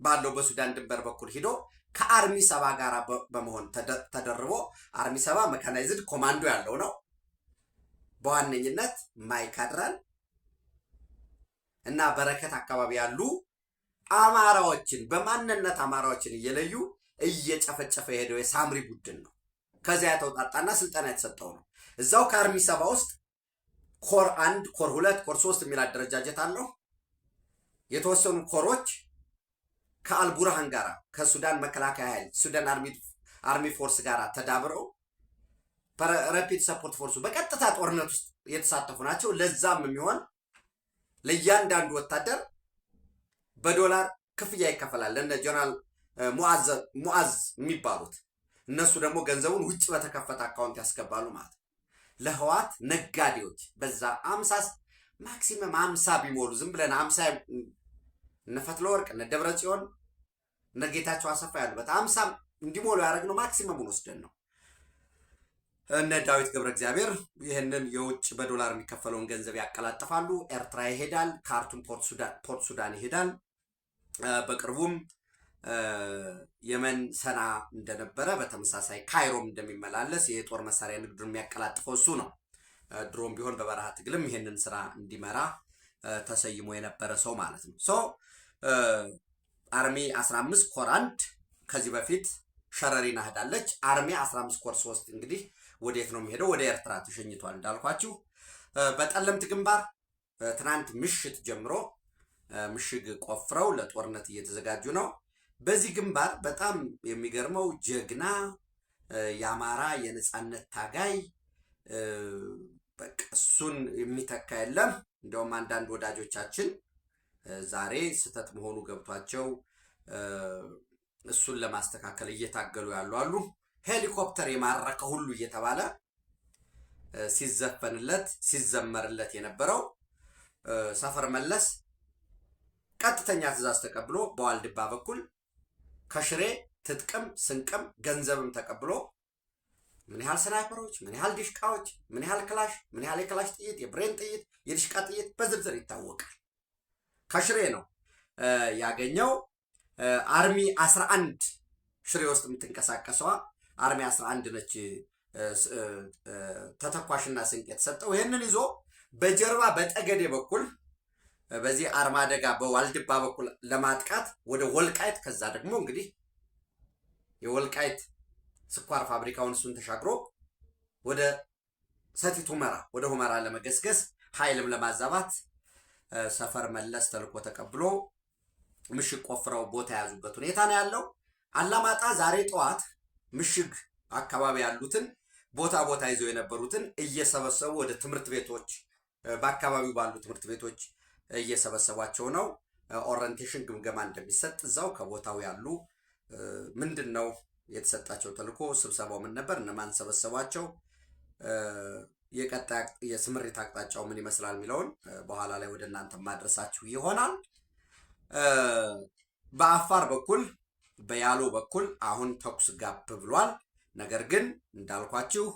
ባለው በሱዳን ድንበር በኩል ሂዶ ከአርሚ 7 ጋር በመሆን ተደርቦ አርሚ 7 መካናይዝድ ኮማንዶ ያለው ነው። በዋነኝነት ማይካድራን እና በረከት አካባቢ ያሉ አማራዎችን በማንነት አማራዎችን እየለዩ እየጨፈጨፈ የሄደው የሳምሪ ቡድን ነው። ከዚያ የተውጣጣና ስልጠና የተሰጠው ነው። እዛው ከአርሚ 70 ውስጥ ኮር 1 ኮር 2 ኮር 3 የሚል አደረጃጀት አለው። የተወሰኑ ኮሮች ከአልቡርሃን ጋር ከሱዳን መከላከያ ኃይል ሱዳን አርሚ ፎርስ ጋር ተዳብረው ራፒድ ሰፖርት ፎርሱ በቀጥታ ጦርነት ውስጥ የተሳተፉ ናቸው። ለዛም የሚሆን ለእያንዳንዱ ወታደር በዶላር ክፍያ ይከፈላል። ለነ ጀነራል ሙዓዝ የሚባሉት እነሱ ደግሞ ገንዘቡን ውጭ በተከፈተ አካውንት ያስገባሉ ማለት ነው። ለህዋት ነጋዴዎች በዛ 50 ማክሲመም 50 ቢሞሉ ዝም ብለን 50 እነ ፈትለወርቅ እነ ደብረ ጽዮን እነ ጌታቸው አሰፋ ያሉበት 50 እንዲሞሉ ያደረግነው ማክሲመሙን ወስደን ነው። እነ ዳዊት ገብረ እግዚአብሔር ይህንን የውጭ በዶላር የሚከፈለውን ገንዘብ ያቀላጥፋሉ። ኤርትራ ይሄዳል፣ ካርቱም ፖርት ሱዳን ይሄዳል። በቅርቡም የመን ሰና እንደነበረ በተመሳሳይ ካይሮም እንደሚመላለስ የጦር መሳሪያ ንግዱን የሚያቀላጥፈው እሱ ነው። ድሮም ቢሆን በበረሃ ትግልም ይሄንን ስራ እንዲመራ ተሰይሞ የነበረ ሰው ማለት ነው። አርሚ 15 ኮር 1 ከዚህ በፊት ሸረሪና ሄዳለች። አርሚ 15 ኮር 3 እንግዲህ ወዴት ነው የሚሄደው? ወደ ኤርትራ ተሸኝቷል እንዳልኳችሁ። በጠለምት ግንባር ትናንት ምሽት ጀምሮ ምሽግ ቆፍረው ለጦርነት እየተዘጋጁ ነው። በዚህ ግንባር በጣም የሚገርመው ጀግና የአማራ የነጻነት ታጋይ በቃ እሱን የሚተካ የለም። እንደውም አንዳንድ ወዳጆቻችን ዛሬ ስህተት መሆኑ ገብቷቸው እሱን ለማስተካከል እየታገሉ ያሉ አሉ። ሄሊኮፕተር የማረከ ሁሉ እየተባለ ሲዘፈንለት ሲዘመርለት የነበረው ሰፈር መለስ ቀጥተኛ ትዕዛዝ ተቀብሎ በዋልድባ በኩል ከሽሬ ትጥቅም ስንቅም ገንዘብም ተቀብሎ ምን ያህል ስናይፐሮች፣ ምን ያህል ዲሽቃዎች፣ ምን ያህል ክላሽ፣ ምን ያህል የክላሽ ጥይት፣ የብሬን ጥይት፣ የዲሽቃ ጥይት በዝርዝር ይታወቃል። ከሽሬ ነው ያገኘው። አርሚ 11 ሽሬ ውስጥ የምትንቀሳቀሰዋ አርሚ 11 ነች ተተኳሽና ስንቅ የተሰጠው። ይህንን ይዞ በጀርባ በጠገዴ በኩል በዚህ አርማደጋ በዋልድባ በኩል ለማጥቃት ወደ ወልቃይት፣ ከዛ ደግሞ እንግዲህ የወልቃይት ስኳር ፋብሪካውን እሱን ተሻግሮ ወደ ሰቲት ሁመራ ወደ ሁመራ ለመገስገስ ኃይልም ለማዛባት ሰፈር መለስ ተልኮ ተቀብሎ ምሽግ ቆፍረው ቦታ የያዙበት ሁኔታ ነው ያለው። አላማጣ ዛሬ ጠዋት ምሽግ አካባቢ ያሉትን ቦታ ይዘው የነበሩትን እየሰበሰቡ ወደ ትምህርት ቤቶች በአካባቢው ባሉ ትምህርት ቤቶች እየሰበሰቧቸው ነው። ኦሪንቴሽን ግምገማ እንደሚሰጥ እዛው ከቦታው ያሉ ምንድን ነው የተሰጣቸው ተልኮ፣ ስብሰባው ምን ነበር፣ እነማን ሰበሰቧቸው፣ የቀጣይ የስምሪት አቅጣጫው ምን ይመስላል የሚለውን በኋላ ላይ ወደ እናንተ ማድረሳችሁ ይሆናል። በአፋር በኩል በያሎ በኩል አሁን ተኩስ ጋብ ብሏል። ነገር ግን እንዳልኳችሁ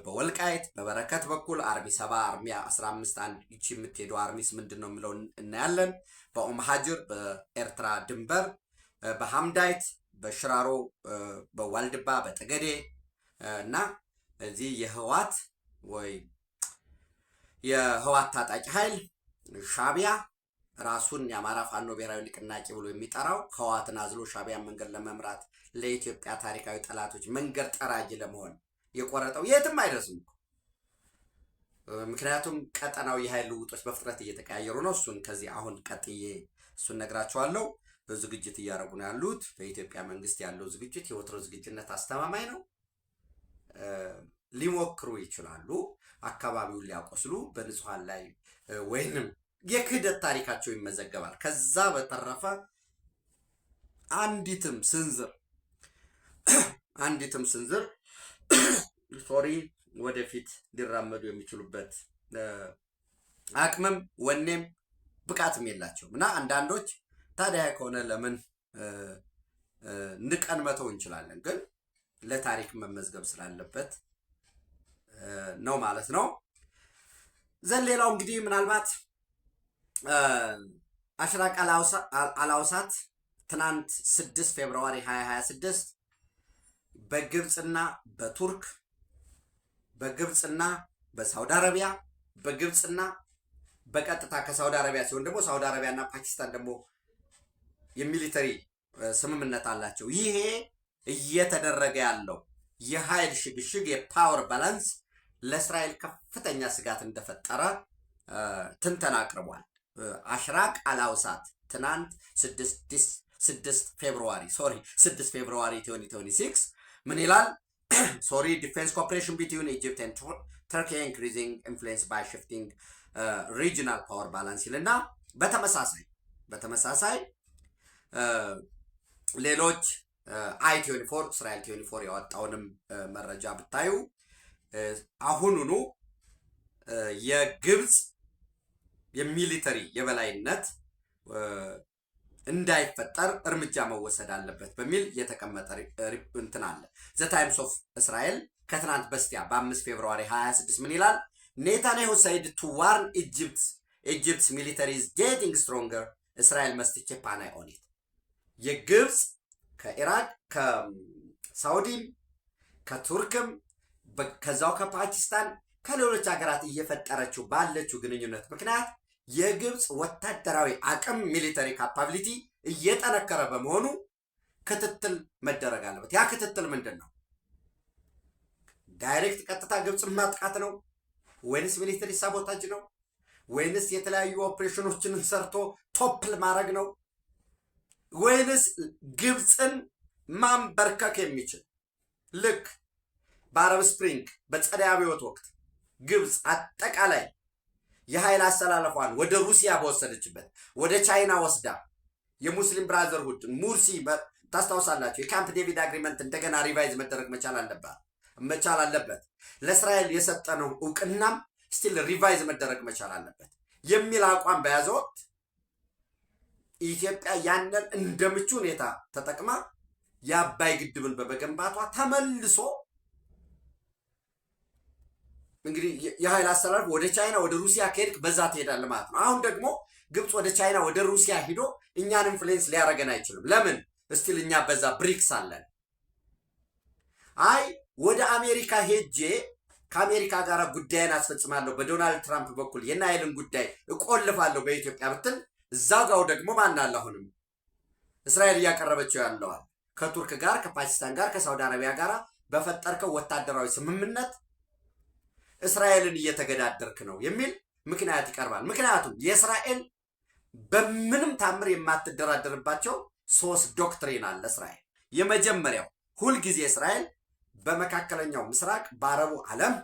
በወልቃይት በበረከት በኩል አርሚ 70 አርሚ 15 አንድ ይቺ የምትሄደው አርሚስ ምንድን ነው የሚለውን እናያለን። በኦምሃጅር በኤርትራ ድንበር በሐምዳይት በሽራሮ በዋልድባ በጠገዴ እና እዚህ የህዋት ታጣቂ ኃይል ሻቢያ ራሱን የአማራ ፋኖ ብሔራዊ ንቅናቄ ብሎ የሚጠራው ህዋትን አዝሎ ሻቢያን መንገድ ለመምራት ለኢትዮጵያ ታሪካዊ ጠላቶች መንገድ ጠራጊ ለመሆን የቆረጠው የትም አይደርስም። ምክንያቱም ቀጠናዊ የኃይል ልውጦች በፍጥነት እየተቀያየሩ ነው። እሱን ከዚህ አሁን ቀጥዬ እሱን ነግራቸዋለሁ። ዝግጅት እያደረጉ ነው ያሉት። በኢትዮጵያ መንግስት ያለው ዝግጅት የወትሮ ዝግጅነት አስተማማኝ ነው። ሊሞክሩ ይችላሉ፣ አካባቢውን ሊያቆስሉ በንጹሃን ላይ ወይንም የክህደት ታሪካቸው ይመዘገባል። ከዛ በተረፈ አንዲትም ስንዝር ወደፊት ሊራመዱ የሚችሉበት አቅምም ወኔም ብቃትም የላቸውም እና አንዳንዶች ታዲያ ከሆነ ለምን ንቀን መተው እንችላለን፣ ግን ለታሪክ መመዝገብ ስላለበት ነው ማለት ነው። ሌላው እንግዲህ ምናልባት አሽራቅ አላውሳት ትናንት 6 ፌብርዋሪ 2026 በግብፅና በቱርክ በግብፅና በሳውዲ አረቢያ በግብፅና በቀጥታ ከሳውዲ አረቢያ ሲሆን ደግሞ ሳውዲ አረቢያና ፓኪስታን ደግሞ የሚሊተሪ ስምምነት አላቸው። ይሄ እየተደረገ ያለው የኃይል ሽግሽግ የፓወር ባላንስ ለእስራኤል ከፍተኛ ስጋት እንደፈጠረ ትንተና አቅርቧል። አሽራቅ አላውሳት ትናንት 6 ፌብሩዋሪ 2026 ምን ይላል? ዲፌንስ ኮኦፕሬሽን ቢትዊን ኢጅፕት ኤንድ ተርኪ ኢንክሪዚንግ ኢንፍሉዌንስ ባይ ሽፍቲንግ ሪጂናል ፓወር ባላንስ ይልና በተመሳሳይ ሌሎች አይ24 እስራኤል 24 ያወጣውንም መረጃ ብታዩ አሁኑኑ የግብፅ የሚሊተሪ የበላይነት እንዳይፈጠር እርምጃ መወሰድ አለበት በሚል የተቀመጠ እንትን አለ። ዘ ታይምስ ኦፍ እስራኤል ከትናንት በስቲያ በ5 ፌብሩዋሪ 26 ምን ይላል? ኔታንያሁ ሳይድ ቱ ዋርን ኢጅፕትስ ሚሊተሪ ኢዝ ጌቲንግ ስትሮንገር እስራኤል መስት ኬፕ አን አይ ኦን ኢት። የግብፅ ከኢራቅ ከሳውዲም ከቱርክም ከዛው ከፓኪስታን ከሌሎች ሀገራት እየፈጠረችው ባለችው ግንኙነት ምክንያት የግብፅ ወታደራዊ አቅም ሚሊተሪ ካፓቢሊቲ እየጠነከረ በመሆኑ ክትትል መደረግ አለበት። ያ ክትትል ምንድን ነው? ዳይሬክት ቀጥታ ግብፅን ማጥቃት ነው ወይንስ ሚሊተሪ ሳቦታጅ ነው ወይንስ የተለያዩ ኦፕሬሽኖችን ሰርቶ ቶፕል ማድረግ ነው ወይንስ ግብፅን ማንበርከክ የሚችል ልክ በአረብ ስፕሪንግ በጸደይ አብዮት ወቅት ግብፅ አጠቃላይ የኃይል አሰላለፏን ወደ ሩሲያ በወሰደችበት ወደ ቻይና ወስዳ የሙስሊም ብራዘርሁድ ሙርሲ ታስታውሳላችሁ፣ የካምፕ ዴቪድ አግሪመንት እንደገና ሪቫይዝ መደረግ መቻል አለበት። ለእስራኤል የሰጠነው እውቅናም ስቲል ሪቫይዝ መደረግ መቻል አለበት የሚል አቋም በያዘ ወቅት ኢትዮጵያ ያንን እንደ ምቹ ሁኔታ ተጠቅማ የአባይ ግድብን በመገንባቷ ተመልሶ እንግዲህ የኃይል አሰላለፍ ወደ ቻይና ወደ ሩሲያ ከሄድክ በዛ ትሄዳለህ ማለት ነው። አሁን ደግሞ ግብፅ ወደ ቻይና ወደ ሩሲያ ሂዶ እኛን ኢንፍሉዌንስ ሊያደርገን አይችልም። ለምን? እስቲል እኛ በዛ ብሪክስ አለን። አይ ወደ አሜሪካ ሄጄ ከአሜሪካ ጋር ጉዳይን አስፈጽማለሁ በዶናልድ ትራምፕ በኩል የናይልን ጉዳይ እቆልፋለሁ በኢትዮጵያ ብትል እዛ ጋው ደግሞ ማን አለ? አሁንም እስራኤል እያቀረበችው ያለዋል ከቱርክ ጋር ከፓኪስታን ጋር ከሳውዲ አረቢያ ጋር በፈጠርከው ወታደራዊ ስምምነት እስራኤልን እየተገዳደርክ ነው የሚል ምክንያት ይቀርባል። ምክንያቱም የእስራኤል በምንም ታምር የማትደራደርባቸው 3 ዶክትሪን አለ እስራኤል። የመጀመሪያው ሁልጊዜ እስራኤል በመካከለኛው ምስራቅ በአረቡ ዓለም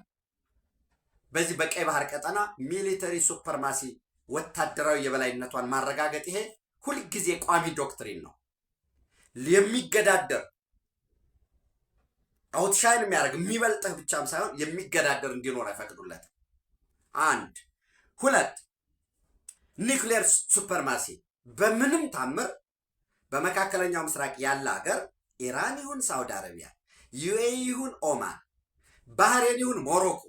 በዚህ በቀይ ባህር ቀጠና ሚሊተሪ ሱፐርማሲ ወታደራዊ የበላይነቷን ማረጋገጥ ይሄ ሁልጊዜ ቋሚ ዶክትሪን ነው። የሚገዳደር አውትሻይን የሚያደርግ የሚበልጥህ ብቻም ሳይሆን የሚገዳደር እንዲኖር አይፈቅዱለትም። 1 2 ኒውክሌር ሱፐርማሲ በምንም ታምር በመካከለኛው ምስራቅ ያለ ሀገር ኢራን ይሁን ሳውዲ አረቢያ፣ ዩኤኢ ይሁን ኦማን፣ ባህሬን ይሁን ሞሮኮ፣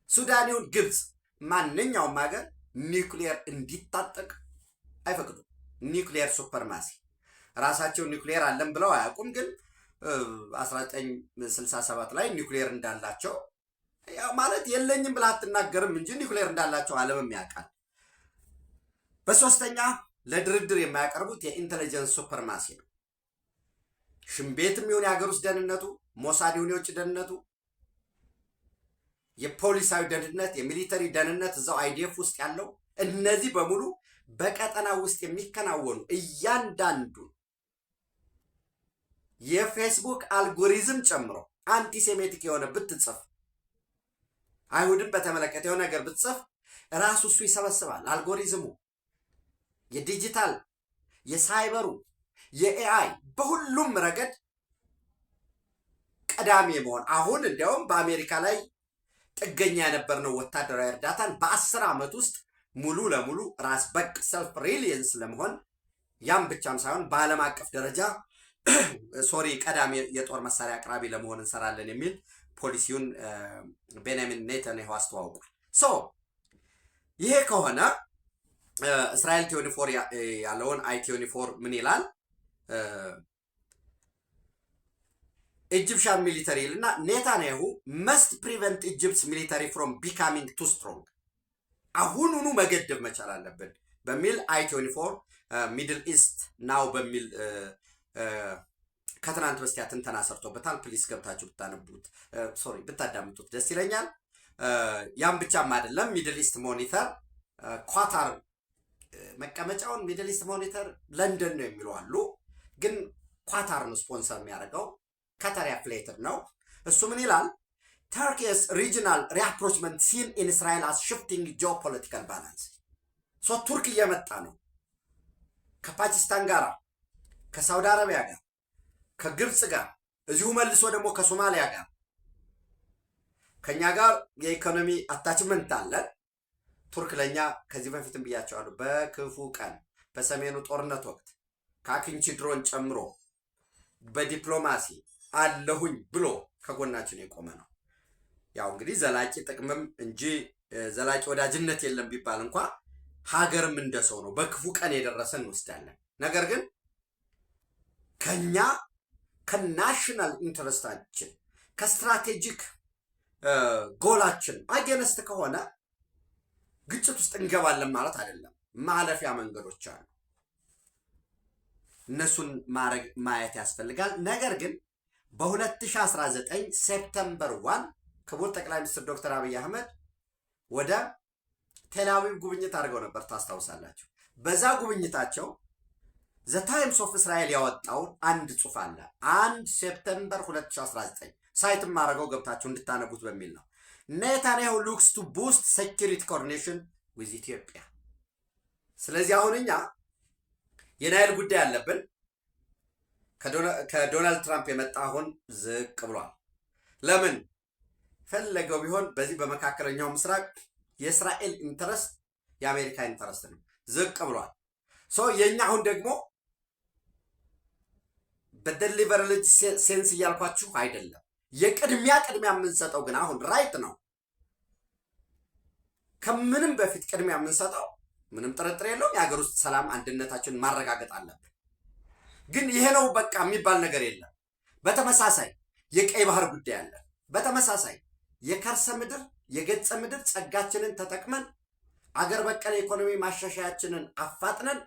ሱዳን ይሁን ግብፅ፣ ማንኛውም ሀገር ኒውክሌር እንዲታጠቅ አይፈቅዱም። ኒውክሌር ሱፐርማሲ ራሳቸው ኒውክሌር አለን ብለው አያውቁም። ግን 1967 ላይ ኒውክሌር እንዳላቸው ማለት የለኝም ብለህ አትናገርም እንጂ ኒውክሌር እንዳላቸው ዓለምም ያውቃል። በሶስተኛ ለድርድር የማያቀርቡት የኢንተለጀንስ ሱፐርማሲ ነው። ሽምቤትም ይሁን የሀገር ውስጥ ደህንነቱ፣ ሞሳድ ይሁን የውጭ ደህንነቱ፣ የፖሊሳዊ ደህንነት፣ የሚሊተሪ ደህንነት እዛው አይዲኤፍ ውስጥ ያለው እነዚህ በሙሉ በቀጠና ውስጥ የሚከናወኑ እያንዳንዱ የፌስቡክ አልጎሪዝም ጨምሮ አንቲሴሜቲክ የሆነ ብትጽፍ አይሁድን በተመለከተ የሆነ ነገር ብትጽፍ ራሱ እሱ ይሰበስባል። አልጎሪዝሙ የዲጂታል የሳይበሩ የኤአይ በሁሉም ረገድ ቀዳሚ መሆን አሁን እንዲያውም በአሜሪካ ላይ ጥገኛ የነበርነው ወታደራዊ እርዳታን በ10 ዓመት ውስጥ ሙሉ ለሙሉ ራስ በቅ ሰልፍ ሪሊየንስ ለመሆን ያም ብቻም ሳይሆን በዓለም አቀፍ ደረጃ ቀዳሚ የጦር መሳሪያ አቅራቢ ለመሆን እንሰራለን የሚል ፖሊሲውን ቤንያሚን ኔታንያሁ አስተዋውቋል። ይሄ ከሆነ እስራኤል 24 ያለውን አይ24 ምን ይላል? ኢጂፕሽያን ሚሊተሪ እና ኔታንያሁ መስት ፕሪቨንት ኢጂፕትስ ሚሊተሪ ፍሮም ቢካሚንግ ቱ ስትሮንግ አሁኑኑ መገደብ መቻል አለብን በሚል አይ24 ሚድል ኢስት ናው በሚል ከትናንት በስቲያ ትንተና ሰርቶበታል። ፕሊስ ገብታችሁ ብታነቡት ብታዳምጡት ደስ ይለኛል። ያም ብቻም አይደለም። ሚድል ኢስት ሞኒተር ኳታር መቀመጫውን ሚድል ኢስት ሞኒተር ለንደን ነው የሚሉ አሉ፣ ግን ኳታር ነው ስፖንሰር የሚያደርገው። ካታር አፍሌትድ ነው። እሱ ምን ይላል? Turkey's regional reapproachment seen in Israel as shifting geopolitical balance. ቱርክ እየመጣ ነው ከፓኪስታን ጋር፣ ከሳውዲ አረቢያ ጋር፣ ከግብፅ ጋር፣ እዚሁ መልሶ ደግሞ ከሶማሊያ ጋር ከኛ ጋር የኢኮኖሚ አታችመንት አለን። ቱርክ ለኛ ከዚህ በፊትም ብያቸዋለሁ፣ በክፉ ቀን በሰሜኑ ጦርነት ወቅት ከአክንቺ ድሮን ጨምሮ በዲፕሎማሲ አለሁኝ ብሎ ከጎናችን የቆመ ነው። ያው እንግዲህ ዘላቂ ጥቅምም እንጂ ዘላቂ ወዳጅነት የለም ቢባል እንኳ ሀገርም እንደሰው ነው። በክፉ ቀን የደረሰን እንወስዳለን። ነገር ግን ከኛ ከናሽናል ኢንተረስታችን ከስትራቴጂክ ጎላችን አገነስት ከሆነ ግጭት ውስጥ እንገባለን ማለት አይደለም። ማለፊያ መንገዶች አሉ። እነሱን ማየት ያስፈልጋል። ነገር ግን በ2019 ሴፕተምበር 1 ክቡር ጠቅላይ ሚኒስትር ዶክተር አብይ አህመድ ወደ ቴልአቪቭ ጉብኝት አድርገው ነበር፣ ታስታውሳላችሁ። በዛ ጉብኝታቸው ዘ ታይምስ ኦፍ እስራኤል ያወጣውን አንድ ጽሑፍ አለ። 1 ሴፕተምበር 2019 ሳይትም አድርገው ገብታችሁ እንድታነቡት በሚል ነው። ኔታንያሁ ሉክስ ቱ ቡስት ሴኪሪቲ ኮኦርዲኔሽን ዊዝ ኢትዮጵያ። ስለዚህ አሁን እኛ የናይል ጉዳይ አለብን። ከዶናልድ ትራምፕ የመጣ አሁን ዝቅ ብሏል። ለምን ፈለገው ቢሆን በዚህ በመካከለኛው ምስራቅ የእስራኤል ኢንተረስት የአሜሪካ ኢንተረስት ነው፣ ዝቅ ብሏል። የኛ አሁን ደግሞ በደሊቨረል ሴንስ እያልኳችሁ አይደለም። የቅድሚያ የምንሰጠው ግን አሁን ራይት ነው። ከምንም በፊት ቅድሚያ የምንሰጠው ምንም ጥርጥር የለውም የሀገር ውስጥ ሰላም አንድነታችንን ማረጋገጥ አለብን። ግን ይሄ ነው በቃ የሚባል ነገር የለም። በተመሳሳይ የቀይ ባህር ጉዳይ አለ። በተመሳሳይ የከርሰ ምድር የገጸ ምድር ጸጋችንን ተጠቅመን አገር በቀል ኢኮኖሚ ማሻሻያችንን አፋጥነን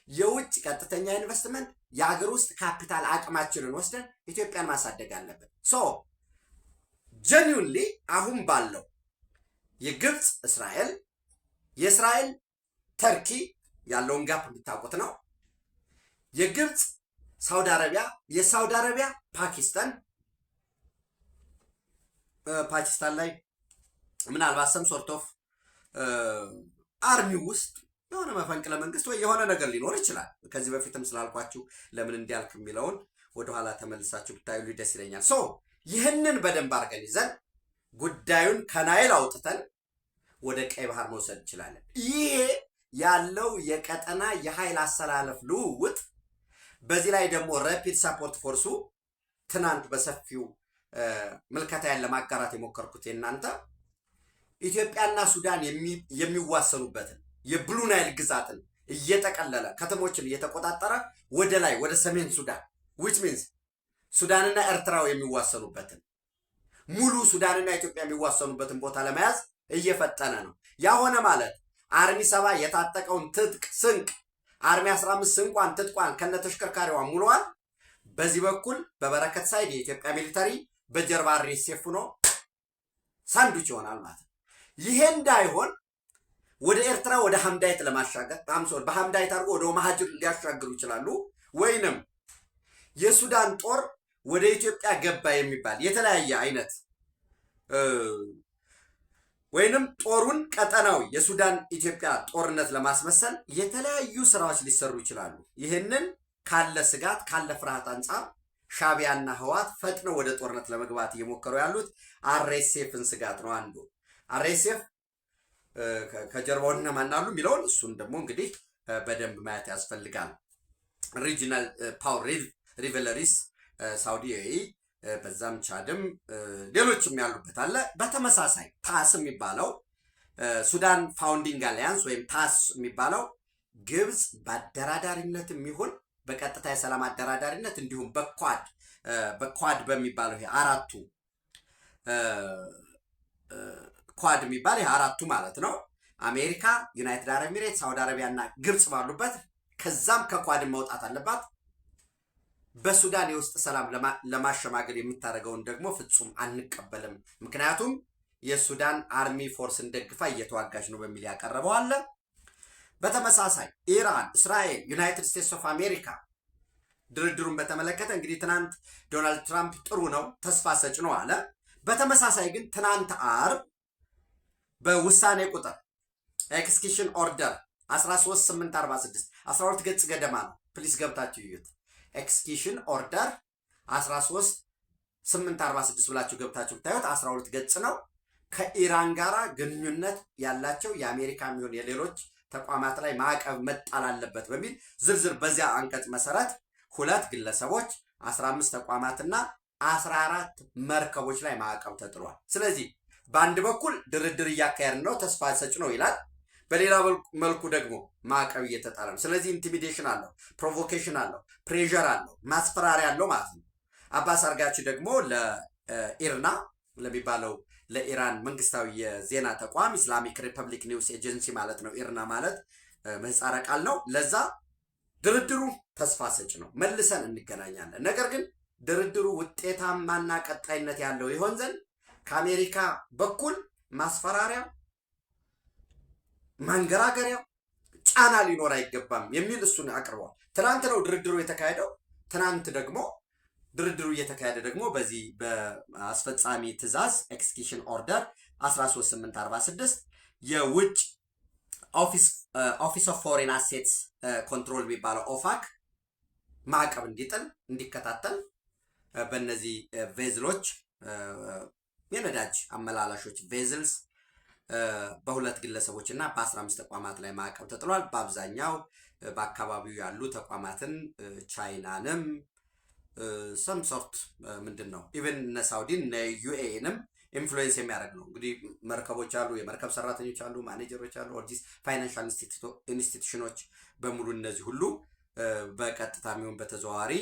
የውጭ ቀጥተኛ ኢንቨስትመንት የሀገር ውስጥ ካፒታል አቅማችንን ወስደን ኢትዮጵያን ማሳደግ አለብን። ጀኒውንሊ አሁን ባለው የግብፅ እስራኤል፣ የእስራኤል ተርኪ ያለውን ጋፕ የምታውቁት ነው። የግብፅ ሳውዲ አረቢያ፣ የሳውዲ አረቢያ ፓኪስታን ላይ ምናልባት ሰም ሶርት ኦፍ አርሚ ውስጥ የሆነ መፈንቅለ መንግስት ወይ የሆነ ነገር ሊኖር ይችላል። ከዚህ በፊትም ስላልኳችሁ ለምን እንዲያልክ የሚለውን ወደኋላ ተመልሳችሁ ብታዩ ደስ ይለኛል። ይህንን በደንብ አድርገን ይዘን ጉዳዩን ከናይል አውጥተን ወደ ቀይ ባህር መውሰድ እንችላለን። ይሄ ያለው የቀጠና የኃይል አሰላለፍ ልውውጥ፣ በዚህ ላይ ደግሞ ራፒድ ሰፖርት ፎርሱ ትናንት በሰፊው ምልከታን ለማጋራት የሞከርኩት የናንተ ኢትዮጵያና ሱዳን የሚዋሰኑበትን የብሉ ናይል ግዛትን እየጠቀለለ ከተሞችን እየተቆጣጠረ ወደ ላይ ወደ ሰሜን ሱዳን which means ሱዳንና ኤርትራው የሚዋሰኑበትን ሙሉ ሱዳንና ኢትዮጵያ የሚዋሰኑበትን ቦታ ለመያዝ እየፈጠነ ነው። ያሆነ ማለት አርሚ 7 የታጠቀውን ትጥቅ ስንቅ አርሚ 15 ስንቋን ትጥቋን ከነተሽከርካሪዋ ሙሉዋል። በዚህ በኩል በበረከት ሳይድ የኢትዮጵያ ሚሊታሪ በጀርባ ሪሴፍ ነው ሳንዱች ይሆናል ማለት ነው። ይሄ እንዳይሆን ወደ ኤርትራ ወደ ሐምዳይት ለማሻገር በሐምዳይት አድርጎ ወደ መሃጅር ሊያሻግሩ ይችላሉ። ወይንም የሱዳን ጦር ወደ ኢትዮጵያ ገባ የሚባል የተለያየ አይነት ወይንም ጦሩን ቀጠናዊ የሱዳን ኢትዮጵያ ጦርነት ለማስመሰል የተለያዩ ስራዎች ሊሰሩ ይችላሉ። ይህንን ካለ ስጋት ካለ ፍርሃት አንጻር ሻቢያና ህዋት ፈጥነው ወደ ጦርነት ለመግባት እየሞከሩ ያሉት አርኤስኤፍን ስጋት ነው። አንዱ አርኤስኤፍ ከጀርባው እነማን አሉ የሚለውን እሱን ደግሞ እንግዲህ በደንብ ማየት ያስፈልጋል። ሪጂናል ፓወር ሪቨለሪስ ሳውዲ በዛም ቻድም ሌሎችም ያሉበት አለ። በተመሳሳይ ታስ የሚባለው ሱዳን ፋውንዲንግ አሊያንስ ወይም ታስ የሚባለው ግብፅ በአደራዳሪነት የሚሆን በቀጥታ የሰላም አደራዳሪነት እንዲሁም በኳድ በሚባለው ይሄ አራቱ ኳድ የሚባል ይሄ አራቱ ማለት ነው። አሜሪካ፣ ዩናይትድ አረብ ኤሚሬት፣ ሳውዲ አረቢያ እና ግብፅ ባሉበት ከዛም ከኳድ መውጣት አለባት። በሱዳን የውስጥ ሰላም ለማሸማገል የምታደርገውን ደግሞ ፍጹም አንቀበልም፣ ምክንያቱም የሱዳን አርሚ ፎርስን ደግፋ እየተዋጋች ነው በሚል ያቀረበው አለ። በተመሳሳይ ኢራን፣ እስራኤል፣ ዩናይትድ ስቴትስ ኦፍ አሜሪካ ድርድሩን በተመለከተ እንግዲህ ትናንት ዶናልድ ትራምፕ ጥሩ ነው ተስፋ ሰጭ ነው አለ። በተመሳሳይ ግን ትናንት አርብ በውሳኔ ቁጥር ኤክስኪሽን ኦርደር 13846 12 ገጽ ገደማ ነው። ፕሊስ ገብታችሁ ይዩት። ኤክስኪሽን ኦርደር 13846 ብላችሁ ገብታችሁ ብታዩት 12 ገጽ ነው። ከኢራን ጋር ግንኙነት ያላቸው የአሜሪካ የሚሆን የሌሎች ተቋማት ላይ ማዕቀብ መጣል አለበት በሚል ዝርዝር በዚያ አንቀጽ መሰረት 2 ግለሰቦች 15 ተቋማትና 14 መርከቦች ላይ ማዕቀብ ተጥሏል። ስለዚህ በአንድ በኩል ድርድር እያካሄድን ነው ተስፋ ሰጭ ነው ይላል፣ በሌላ መልኩ ደግሞ ማዕቀብ እየተጣለ ነው። ስለዚህ ኢንቲሚዴሽን አለው፣ ፕሮቮኬሽን አለው፣ ፕሬዠር አለው፣ ማስፈራሪያ አለው ማለት ነው። አባስ አርጋቺ ደግሞ ለኢርና ለሚባለው ለኢራን መንግስታዊ የዜና ተቋም ኢስላሚክ ሪፐብሊክ ኒውስ ኤጀንሲ ማለት ነው፣ ኢርና ማለት ምህጻረ ቃል ነው። ለዛ ድርድሩ ተስፋ ሰጭ ነው፣ መልሰን እንገናኛለን። ነገር ግን ድርድሩ ውጤታማና ቀጣይነት ያለው ይሆን ዘንድ ከአሜሪካ በኩል ማስፈራሪያ፣ ማንገራገሪያ፣ ጫና ሊኖር አይገባም የሚል እሱን አቅርቧል። ትናንት ነው ድርድሩ የተካሄደው። ትናንት ደግሞ ድርድሩ እየተካሄደ ደግሞ በዚህ በአስፈጻሚ ትእዛዝ ኤክስኪሽን ኦርደር 13846 የውጭ ኦፊስ ኦፍ ፎሬን አሴትስ ኮንትሮል የሚባለው ኦፋክ ማዕቀብ እንዲጥል እንዲከታተል በእነዚህ ቬዝሎች የነዳጅ አመላላሾች ቬዝልስ በ2 ግለሰቦች እና በ15 ተቋማት ላይ ማዕቀብ ተጥሏል። በአብዛኛው በአካባቢው ያሉ ተቋማትን ቻይናንም ሰም ሶርት ምንድን ነው ኢቨን እነ ሳውዲን እነ ዩኤንም ኢንፍሉዌንስ የሚያደርግ ነው። እንግዲህ መርከቦች አሉ፣ የመርከብ ሰራተኞች አሉ፣ ማኔጀሮች አሉ፣ ኦርዲስ ፋይናንሻል ኢንስቲትዩሽኖች በሙሉ እነዚህ ሁሉ በቀጥታ የሚሆን በተዘዋዋሪ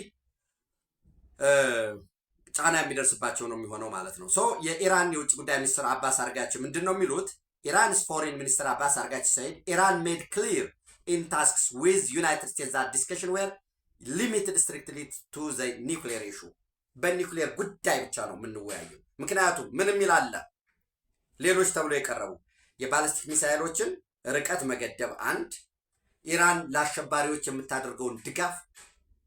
ጫና የሚደርስባቸው ነው የሚሆነው ማለት ነው። ሶ የኢራን የውጭ ጉዳይ ሚኒስትር አባስ አርጋቺ ምንድን ነው የሚሉት? ኢራንስ ፎሬን ሚኒስትር አባስ አርጋቺ said Iran made clear in tasks with United States that discussion were limited strictly to the nuclear issue በኒውክሌር ጉዳይ ብቻ ነው የምንወያየው። ምክንያቱም ምንም ይላል ሌሎች ተብሎ የቀረቡ የባሊስቲክ ሚሳይሎችን ርቀት መገደብ፣ አንድ ኢራን ለአሸባሪዎች የምታደርገውን ድጋፍ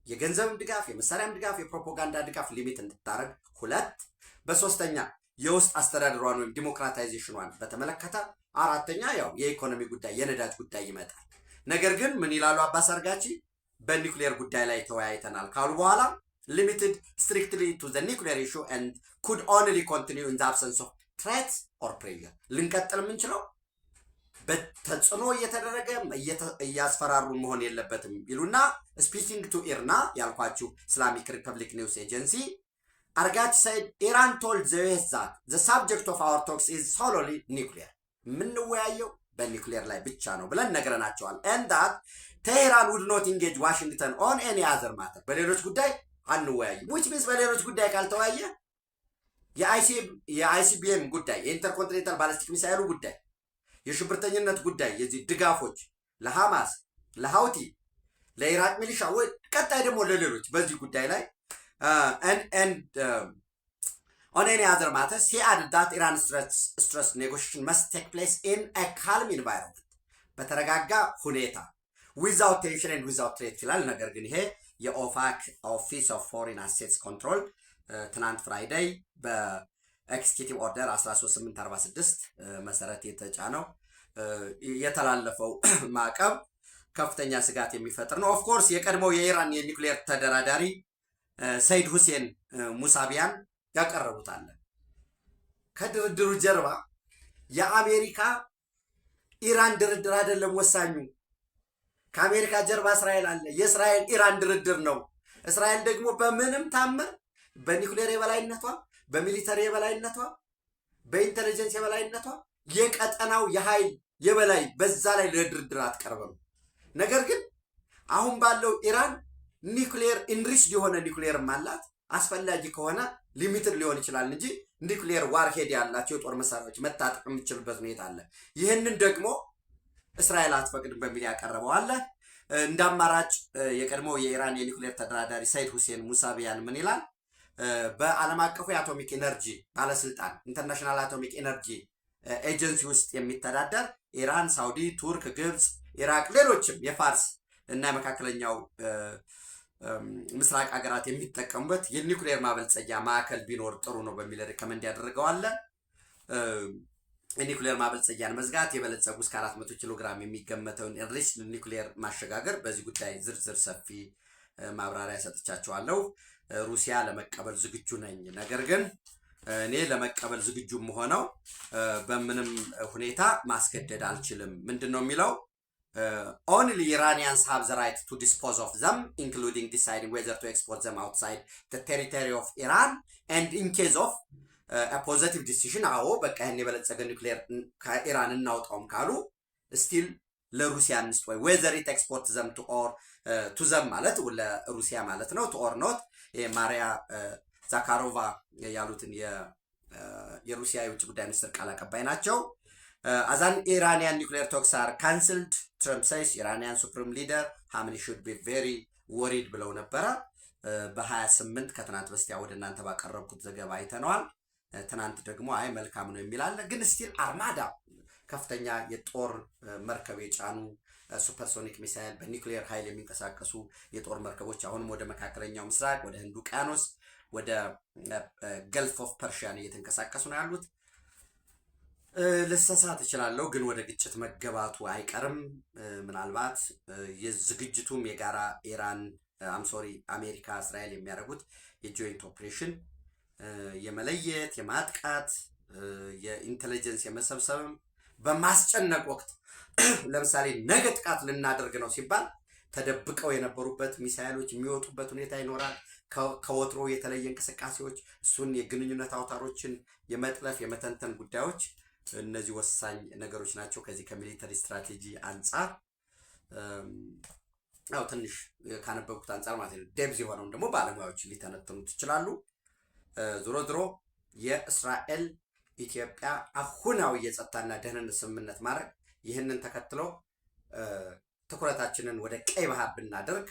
የገንዘብም ድጋፍ የመሳሪያም ድጋፍ የፕሮፓጋንዳ ድጋፍ ሊሚት እንድታረግ፣ 2 በሶስተኛ የውስጥ አስተዳደሯን ወይም ዲሞክራታይዜሽኗን በተመለከተ፣ 4ኛ ያው የኢኮኖሚ ጉዳይ የነዳጅ ጉዳይ ይመጣል። ነገር ግን ምን ይላሉ አባስ አርጋቺ? በኒውክሌር ጉዳይ ላይ ተወያይተናል ካሉ በኋላ limited strictly to the nuclear issue and could only continue in the absence of threats or pressure ልንቀጥል የምንችለው በተጽዕኖ እየተደረገ እያስፈራሩ መሆን የለበትም ይሉና ስፒኪንግ ቱ ኢርና ያልኳችሁ ኢስላሚክ ሪፐብሊክ ኒውስ ኤጀንሲ አርጋቺ said Iran told the US that the subject of our talks is solely nuclear የምንወያየው በኒውክሌር ላይ ብቻ ነው ብለን ነግረናቸዋል and that Tehran would not engage Washington on any other matter በሌሎች ጉዳይ አንወያይም። which means በሌሎች ጉዳይ ካልተወያየ የአይሲቢኤም ጉዳይ የኢንተርኮንቲኔንታል ባሊስቲክ ሚሳይሉ ጉዳይ የሽብርተኝነት ጉዳይ የዚህ ድጋፎች ለሐማስ ለሃውቲ ለኢራቅ ሚሊሻ ወይ ቀጣይ ደግሞ ለሌሎች በዚህ ጉዳይ ላይ on any other matters he added that Iran stress negotiation must take place in a calm environment በተረጋጋ ሁኔታ without tension and without threat ይላል። ነገር ግን ይሄ የኦፋክ ኦፊስ ኦፍ ፎሬን አሴትስ ኮንትሮል ትናንት ፍራይዴይ በኤክስኪዩቲቭ ኦርደር 13846 መሰረት የተጫነው የተላለፈው ማዕቀብ ከፍተኛ ስጋት የሚፈጥር ነው። ኦፍ ኮርስ የቀድሞው የኢራን የኒውክሌር ተደራዳሪ ሰይድ ሁሴን ሙሳቢያን ያቀረቡታል። ከድርድሩ ጀርባ የአሜሪካ ኢራን ድርድር አይደለም ወሳኙ። ከአሜሪካ ጀርባ እስራኤል አለ። የእስራኤል ኢራን ድርድር ነው። እስራኤል ደግሞ በምንም ታምር በኒውክሌር የበላይነቷ፣ በሚሊተሪ የበላይነቷ፣ በኢንተለጀንስ የበላይነቷ የቀጠናው የኃይል የበላይ በዛ ላይ ለድርድር አትቀርብም። ነገር ግን አሁን ባለው ኢራን ኒውክሌር ኢንሪችድ የሆነ ኒውክሌርም አላት። አስፈላጊ ከሆነ ሊሚትድ ሊሆን ይችላል እንጂ ኒውክሌር ዋርሄድ ያላቸው የጦር መሳሪያዎች መታጠቅ የምትችልበት ሁኔታ አለ። ይህንን ደግሞ እስራኤል አትፈቅድም በሚል ያቀረበው አለ። እንደ አማራጭ የቀድሞ የኢራን የኒውክሌር ተደራዳሪ ሰይድ ሁሴን ሙሳቢያን ምን ይላል? በዓለም አቀፉ የአቶሚክ ኤነርጂ ባለስልጣን ኢንተርናሽናል አቶሚክ ኤነርጂ ኤጀንሲ ውስጥ የሚተዳደር ኢራን፣ ሳውዲ፣ ቱርክ፣ ግብፅ፣ ኢራቅ፣ ሌሎችም የፋርስ እና የመካከለኛው ምስራቅ ሀገራት የሚጠቀሙበት የኒውክሌር ማበልጸጊያ ማዕከል ቢኖር ጥሩ ነው በሚል ሪከመንድ ያደረገዋል። የኒውክሌር ማበልጸጊያን መዝጋት፣ የበለጸጉ እስከ 400 ኪሎ ግራም የሚገመተውን ኤንሪች ኒውክሌር ማሸጋገር፣ በዚህ ጉዳይ ዝርዝር ሰፊ ማብራሪያ ሰጥቻቸዋለሁ። ሩሲያ ለመቀበል ዝግጁ ነኝ፣ ነገር ግን እኔ ለመቀበል ዝግጁም ሆነው በምንም ሁኔታ ማስገደድ አልችልም። ምንድን ነው የሚለው? only Iranians have the right to dispose of them, including deciding whether to export them outside the territory of Iran, and in case of a positive decision, አዎ በቃ ይሄን የበለጸገ ኒውክሌር ከኢራን እናውጣውም ካሉ ስቲል ለሩሲያ እንስጥ ወይ whether it export them to them ማለት ለሩሲያ ማለት ነው to or not ማሪያ ዛካሮቫ ያሉትን የሩሲያ የውጭ ጉዳይ ሚኒስትር ቃል አቀባይ ናቸው። as an Iranian nuclear talks are cancelled, Trump says Iranian supreme leader Khamenei should be very worried ብለው ነበረ። በ28 ከትናንት በስቲያ ወደ እናንተ ባቀረብኩት ዘገባ አይተነዋል። ትናንት ደግሞ አይ መልካም ነው የሚላል፣ ግን ስቲል አርማዳ ከፍተኛ የጦር መርከብ የጫኑ ሱፐርሶኒክ ሚሳይል በኒውክሌር ኃይል የሚንቀሳቀሱ የጦር መርከቦች አሁንም ወደ መካከለኛው ምስራቅ፣ ወደ ህንድ ውቅያኖስ፣ ወደ ገልፍ ኦፍ ፐርሺያን እየተንቀሳቀሱ ነው ያሉት። ልሰሳት እችላለሁ፣ ግን ወደ ግጭት መገባቱ አይቀርም። ምናልባት የዝግጅቱም የጋራ ኢራን አሜሪካ እስራኤል የሚያደርጉት የጆይንት ኦፕሬሽን የመለየት የማጥቃት የኢንቴሊጀንስ የመሰብሰብም በማስጨነቅ ወቅት ለምሳሌ ነገ ጥቃት ልናደርግ ነው ሲባል ተደብቀው የነበሩበት ሚሳይሎች የሚወጡበት ሁኔታ ይኖራል። ከወትሮ የተለየ እንቅስቃሴዎች፣ እሱን የግንኙነት አውታሮችን የመጥለፍ የመተንተን ጉዳዮች፣ እነዚህ ወሳኝ ነገሮች ናቸው። ከዚህ ከሚሊተሪ ስትራቴጂ አንጻር ያው ትንሽ ካነበብኩት አንጻር ማለት ነው። ዴብዝ የሆነውን ደግሞ ባለሙያዎች ሊተነትኑት ይችላሉ። ዞሮ ዞሮ የእስራኤል ኢትዮጵያ አሁናዊ የጸጥታና ደህንነት ስምምነት ማድረግ ይህንን ተከትሎ ትኩረታችንን ወደ ቀይ ባህር ብናደርግ፣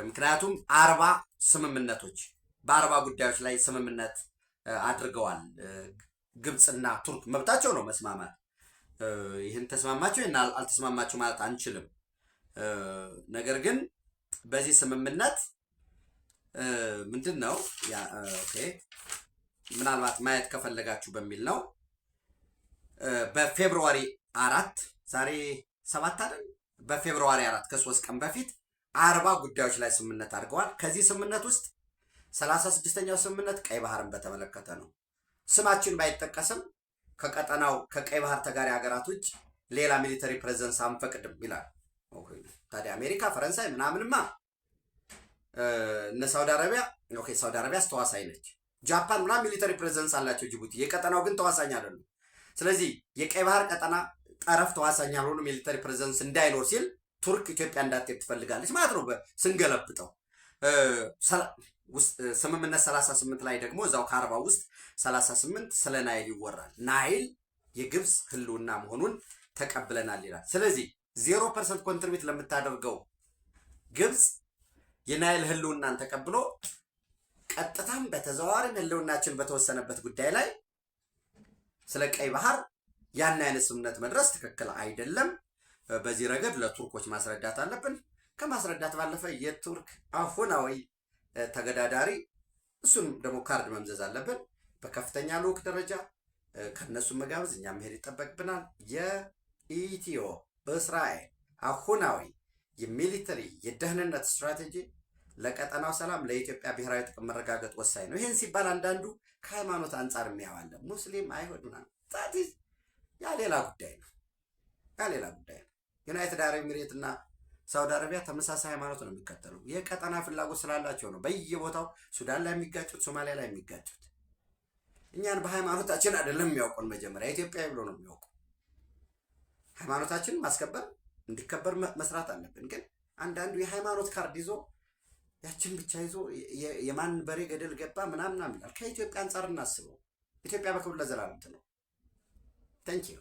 ምክንያቱም 40 ስምምነቶች በ40 ጉዳዮች ላይ ስምምነት አድርገዋል። ግብፅና ቱርክ መብታቸው ነው መስማማት። ይህን ተስማማቸው ይህን አልተስማማቸው ማለት አንችልም። ነገር ግን በዚህ ስምምነት ምንድን ነው ምናልባት ማየት ከፈለጋችሁ በሚል ነው። በፌብሩዋሪ 4 ዛሬ 7 አይደል? በፌብሩዋሪ 4 ከ3 ቀን በፊት 40 ጉዳዮች ላይ ስምምነት አድርገዋል። ከዚህ ስምምነት ውስጥ 36ኛው ስምምነት ቀይ ባህርን በተመለከተ ነው። ስማችን ባይጠቀስም ከቀጠናው ከቀይ ባህር ተጋሪ ሀገራት ውጭ ሌላ ሚሊተሪ ፕሬዘንስ አንፈቅድም ይላል። ታዲያ አሜሪካ፣ ፈረንሳይ ምናምንማ እነ ሳውዲ አረቢያ ሳውዲ አረቢያ ተዋሳኝ ነች። ጃፓን ምናምን ሚሊተሪ ፕሬዘንስ አላቸው ጅቡቲ። የቀጠናው ግን ተዋሳኝ አይደሉም። ስለዚህ የቀይ ባህር ቀጠና ጠረፍ ተዋሳኝ ያልሆኑ ሚሊተሪ ፕሬዘንስ እንዳይኖር ሲል ቱርክ ኢትዮጵያ እንዳትሄድ ትፈልጋለች ማለት ነው ስንገለብጠው። ስምምነት 38 ላይ ደግሞ እዛው ከ40 ውስጥ 38 ስለ ናይል ይወራል። ናይል የግብፅ ህልውና መሆኑን ተቀብለናል ይላል። ስለዚህ 0% ኮንትሪቢዩት ለምታደርገው ግብፅ የናይል ህልውናን ተቀብሎ ቀጥታም በተዘዋዋሪም ህልውናችን በተወሰነበት ጉዳይ ላይ ስለ ቀይ ባህር ያን አይነት ስምምነት መድረስ ትክክል አይደለም። በዚህ ረገድ ለቱርኮች ማስረዳት አለብን። ከማስረዳት ባለፈ የቱርክ አሁናዊ ተገዳዳሪ እሱን ደግሞ ካርድ መምዘዝ አለብን። በከፍተኛ ልዑክ ደረጃ ከነሱ መጋበዝ እኛ መሄድ ይጠበቅብናል። የኢትዮ እስራኤል አሁናዊ የሚሊተሪ የደህንነት ስትራቴጂ ለቀጠናው ሰላም፣ ለኢትዮጵያ ብሔራዊ ጥቅም መረጋገጥ ወሳኝ ነው። ይህን ሲባል አንዳንዱ ከሃይማኖት አንጻር የሚያዋለ ሙስሊም አይሁድ ምናምን ያ ሌላ ጉዳይ ነው። ዩናይትድ አረብ ኤሚሬት እና ሳውዲ አረቢያ ተመሳሳይ ሃይማኖት ነው የሚከተሉ። የቀጠና ፍላጎት ስላላቸው ነው በየቦታው ሱዳን ላይ የሚጋጩት፣ ሶማሊያ ላይ የሚጋጩት። እኛን በሃይማኖታችን አይደለም የሚያውቁን። መጀመሪያ ኢትዮጵያዊ ብሎ ነው የሚያውቁ። ሃይማኖታችንን ማስከበር እንዲከበር መስራት አለብን። ግን አንዳንዱ የሃይማኖት ካርድ ይዞ ያችን ብቻ ይዞ የማን በሬ ገደል ገባ ምናምን ይላል። ከኢትዮጵያ አንጻር እናስበው። ኢትዮጵያ በክብር ለዘላለም ነው። ታንኪዩ